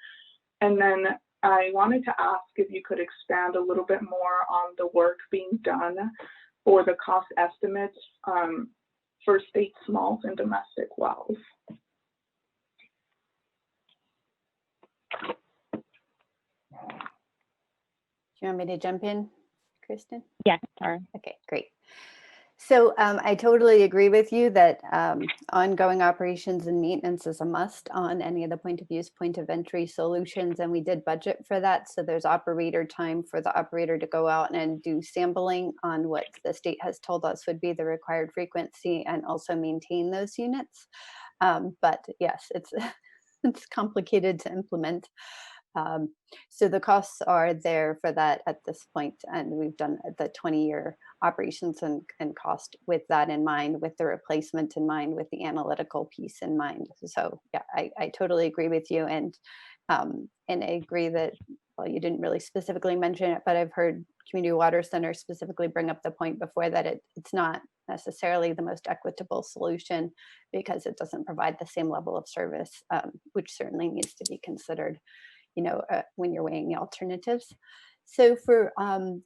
And then I wanted to ask if you could expand a little bit more on the work being done or the cost estimates for state smalls and domestic wells. Do you want me to jump in, Kristen? Yes, Tara. Okay, great. So I totally agree with you that ongoing operations and maintenance is a must on any of the point of use, point of entry solutions, and we did budget for that. So there's operator time for the operator to go out and do sampling on what the state has told us would be the required frequency and also maintain those units. But yes, it's complicated to implement. So the costs are there for that at this point, and we've done the 20-year operations and cost with that in mind, with the replacement in mind, with the analytical piece in mind. So yeah, I totally agree with you, and I agree that, well, you didn't really specifically mention it, but I've heard Community Water Center specifically bring up the point before that it's not necessarily the most equitable solution because it doesn't provide the same level of service, which certainly needs to be considered, when you're weighing the alternatives. So for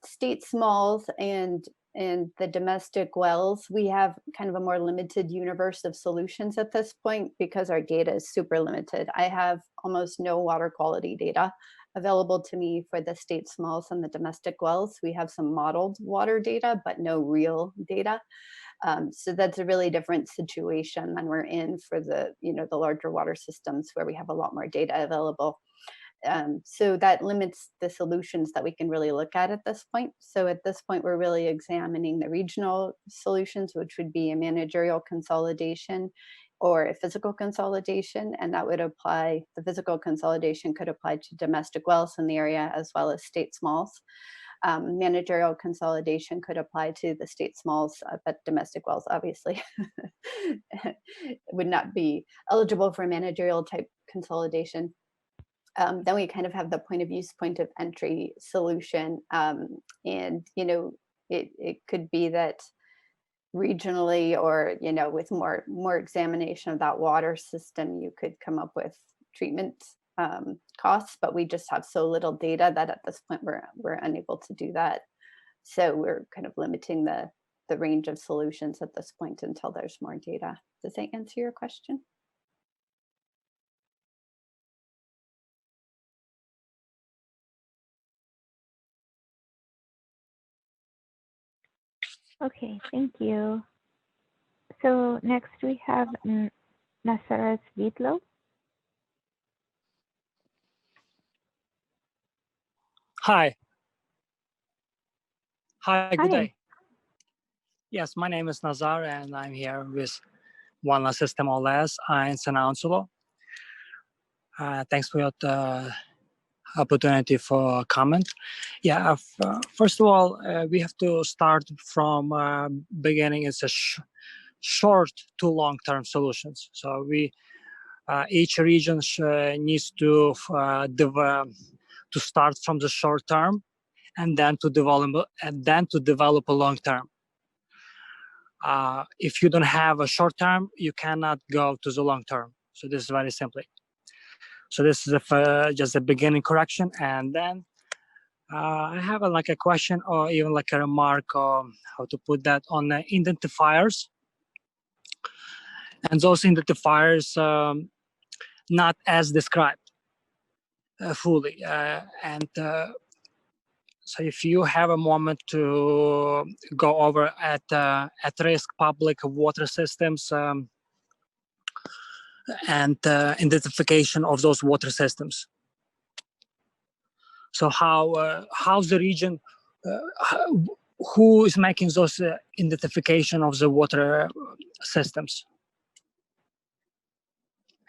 state smalls and the domestic wells, we have kind of a more limited universe of solutions at this point because our data is super limited. I have almost no water quality data available to me for the state smalls and the domestic wells. We have some modeled water data, but no real data. So that's a really different situation than we're in for the larger water systems where we have a lot more data available. So that limits the solutions that we can really look at this point. So at this point, we're really examining the regional solutions, which would be a managerial consolidation or a physical consolidation. And that would apply, the physical consolidation could apply to domestic wells in the area as well as state smalls. Managerial consolidation could apply to the state smalls, but domestic wells obviously would not be eligible for a managerial type consolidation. Then we kind of have the point of use, point of entry solution. And, it could be that regionally, or with more examination of that water system, you could come up with treatment costs, but we just have so little data that at this point we're unable to do that. So we're kind of limiting the range of solutions at this point until there's more data. Does that answer your question? Okay, thank you. So next we have SWRCB. Hi. Hi, good Hi. day. Yes, my name is Nazar, and I'm here with One System OLS in San Angelo. Thanks for your opportunity for comment. Yeah, first of all, we have to start from beginning. It's a short to long-term solutions. So each region needs to start from the short term, and then to develop a long term. If you don't have a short term, you cannot go to the long term. So this is very simply. So this is just a beginning correction, and then I have a question or even like a remark, or how to put that, on the identifiers. And those identifiers not as described fully. So if you have a moment to go over at-risk public water systems and identification of those water systems. So how's the region, who is making those identification of the water systems?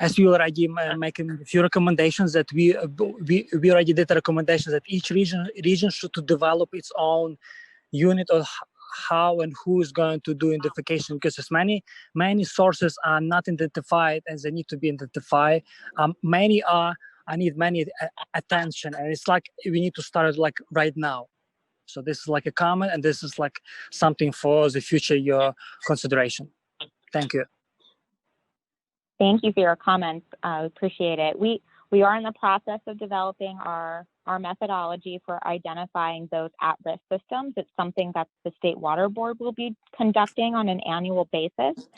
As you already making a few recommendations that we already did a recommendation that each region should to develop its own unit of how and who is going to do identification, because as many sources are not identified as they need to be identified. Many are. I need many attention, and it's like we need to start like right now. So this is like a comment, and this is like something for the future your consideration. Thank you. Thank you for your comments. I appreciate it. We are in the process of developing our methodology for identifying those at-risk systems. It's something that the State Water Board will be conducting on an annual basis.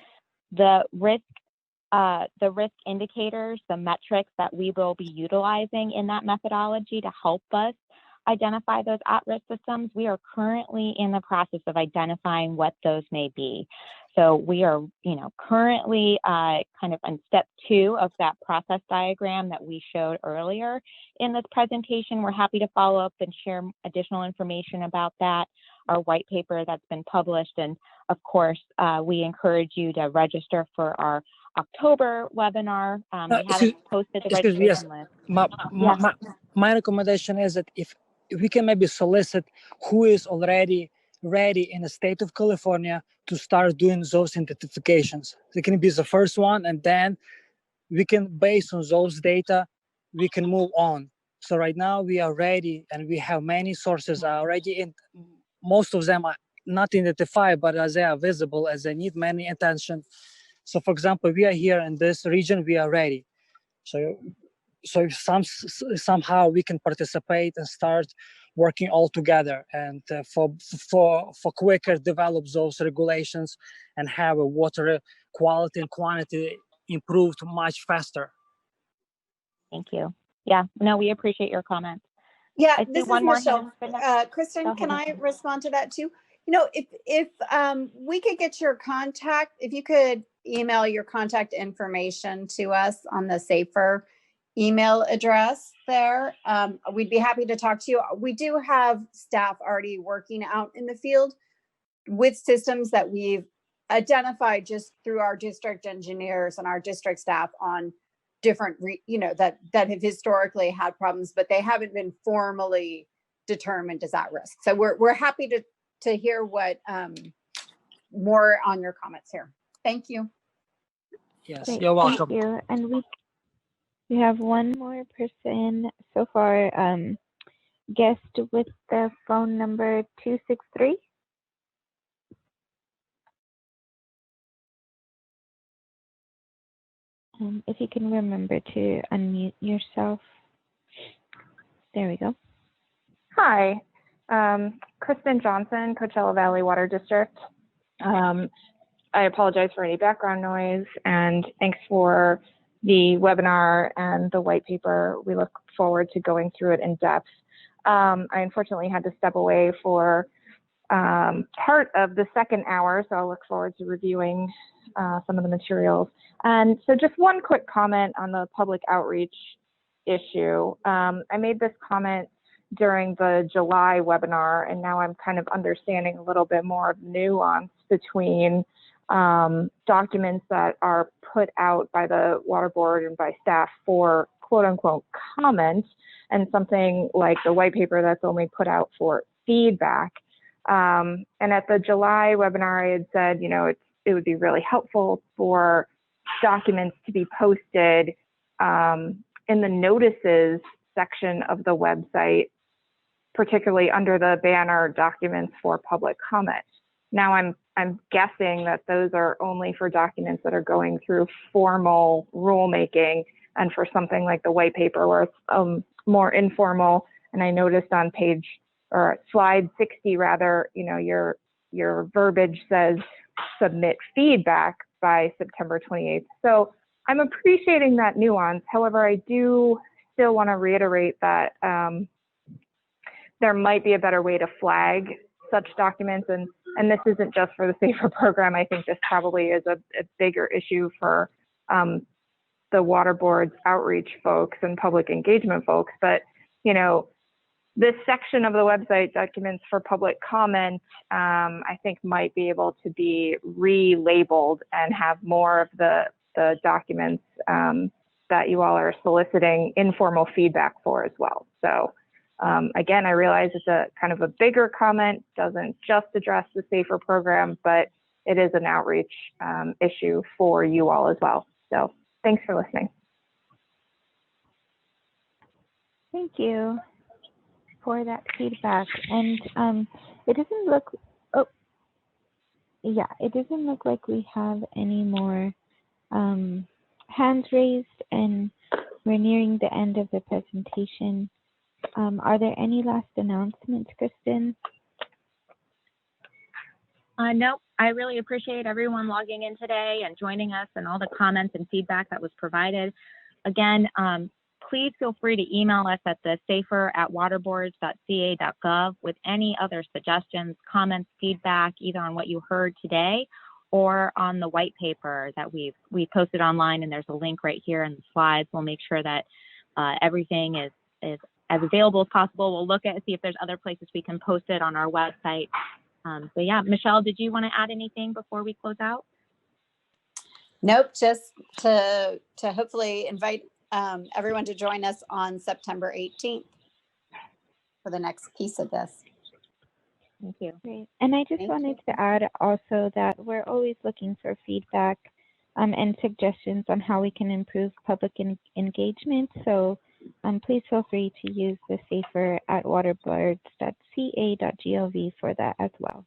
The risk indicators, the metrics that we will be utilizing in that methodology to help us identify those at-risk systems, we are currently in the process of identifying what those may be. So we are, currently kind of on step 2 of that process diagram that we showed earlier in this presentation. We're happy to follow up and share additional information about that, our white paper that's been published. And of course, we encourage you to register for our October webinar. We haven't posted the registration list. My recommendation is that if we can maybe solicit who is already ready in the state of California to start doing those identifications. They can be the first one, and then we can, based on those data, we can move on. So right now we are ready, and we have many sources already in. Most of them are not identified, but as they are visible, as they need many attention. So for example, we are here in this region, we are ready. So if somehow we can participate and start working all together, and for quicker develop those regulations and have a water quality and quantity improved much faster. Thank you. Yeah, no, we appreciate your comments. Yeah, this is Michelle. Kristen, ahead. can I respond to that too? If we could get your contact, if you could email your contact information to us on the SAFER email address there, we'd be happy to talk to you. We do have staff already working out in the field with systems that we've identified just through our district engineers and our district staff on different, that have historically had problems, but they haven't been formally determined as at risk. So we're happy to hear what more on your comments here. Thank you. Yes, Great, you're welcome. Thank you. And we have one more person so far, guest with the phone number 263. If you can remember to unmute yourself. There we go. Hi, Kristen Johnson, Coachella Valley Water District. I apologize for any background noise, and thanks for the webinar and the white paper. We look forward to going through it in depth. I unfortunately had to step away for part of the second hour, so I'll look forward to reviewing some of the materials. And so just one quick comment on the public outreach issue. I made this comment during the July webinar, and now I'm kind of understanding a little bit more of nuance between documents that are put out by the water board and by staff for quote unquote comment, and something like the white paper that's only put out for feedback. And at the July webinar, I had said, you know, it would be really helpful for documents to be posted in the notices section of the website, particularly under the banner documents for public comment. Now I'm guessing that those are only for documents that are going through formal rulemaking, and for something like the white paper where it's more informal. And I noticed on page, or slide 60 rather, you know, your verbiage says submit feedback by September 28th. So I'm appreciating that nuance. However, I do still want to reiterate that there might be a better way to flag such documents, and this isn't just for the SAFER program. I think this probably is a bigger issue for the water board's outreach folks and public engagement folks. But, you know, this section of the website, documents for public comment, I think might be able to be relabeled and have more of the documents that you all are soliciting informal feedback for as well. So again, I realize it's a kind of a bigger comment, doesn't just address the SAFER program, but it is an outreach issue for you all as well. So thanks for listening. Thank you for that feedback. And it doesn't look, oh, yeah, it doesn't look like we have any more hands raised, and we're nearing the end of the presentation. Are there any last announcements, Kristen? Nope. I really appreciate everyone logging in today and joining us, and all the comments and feedback that was provided. Again, please feel free to email us at the safer@waterboards.ca.gov with any other suggestions, comments, feedback, either on what you heard today or on the white paper that we posted online, and there's a link right here in the slides. We'll make sure that everything is as available as possible. We'll look at see if there's other places we can post it on our website. So yeah, Michelle, did you want to add anything before we close out? Nope, just to hopefully invite everyone to join us on September 18th for the next piece of this. Thank you. Great. And I just wanted to add also that we're always looking for feedback and suggestions on how we can improve public engagement. So please feel free to use the safer@waterboards.ca.gov for that as well.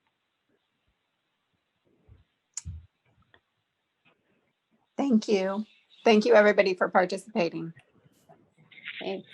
Thank you. Thank you, everybody, for participating. Thanks.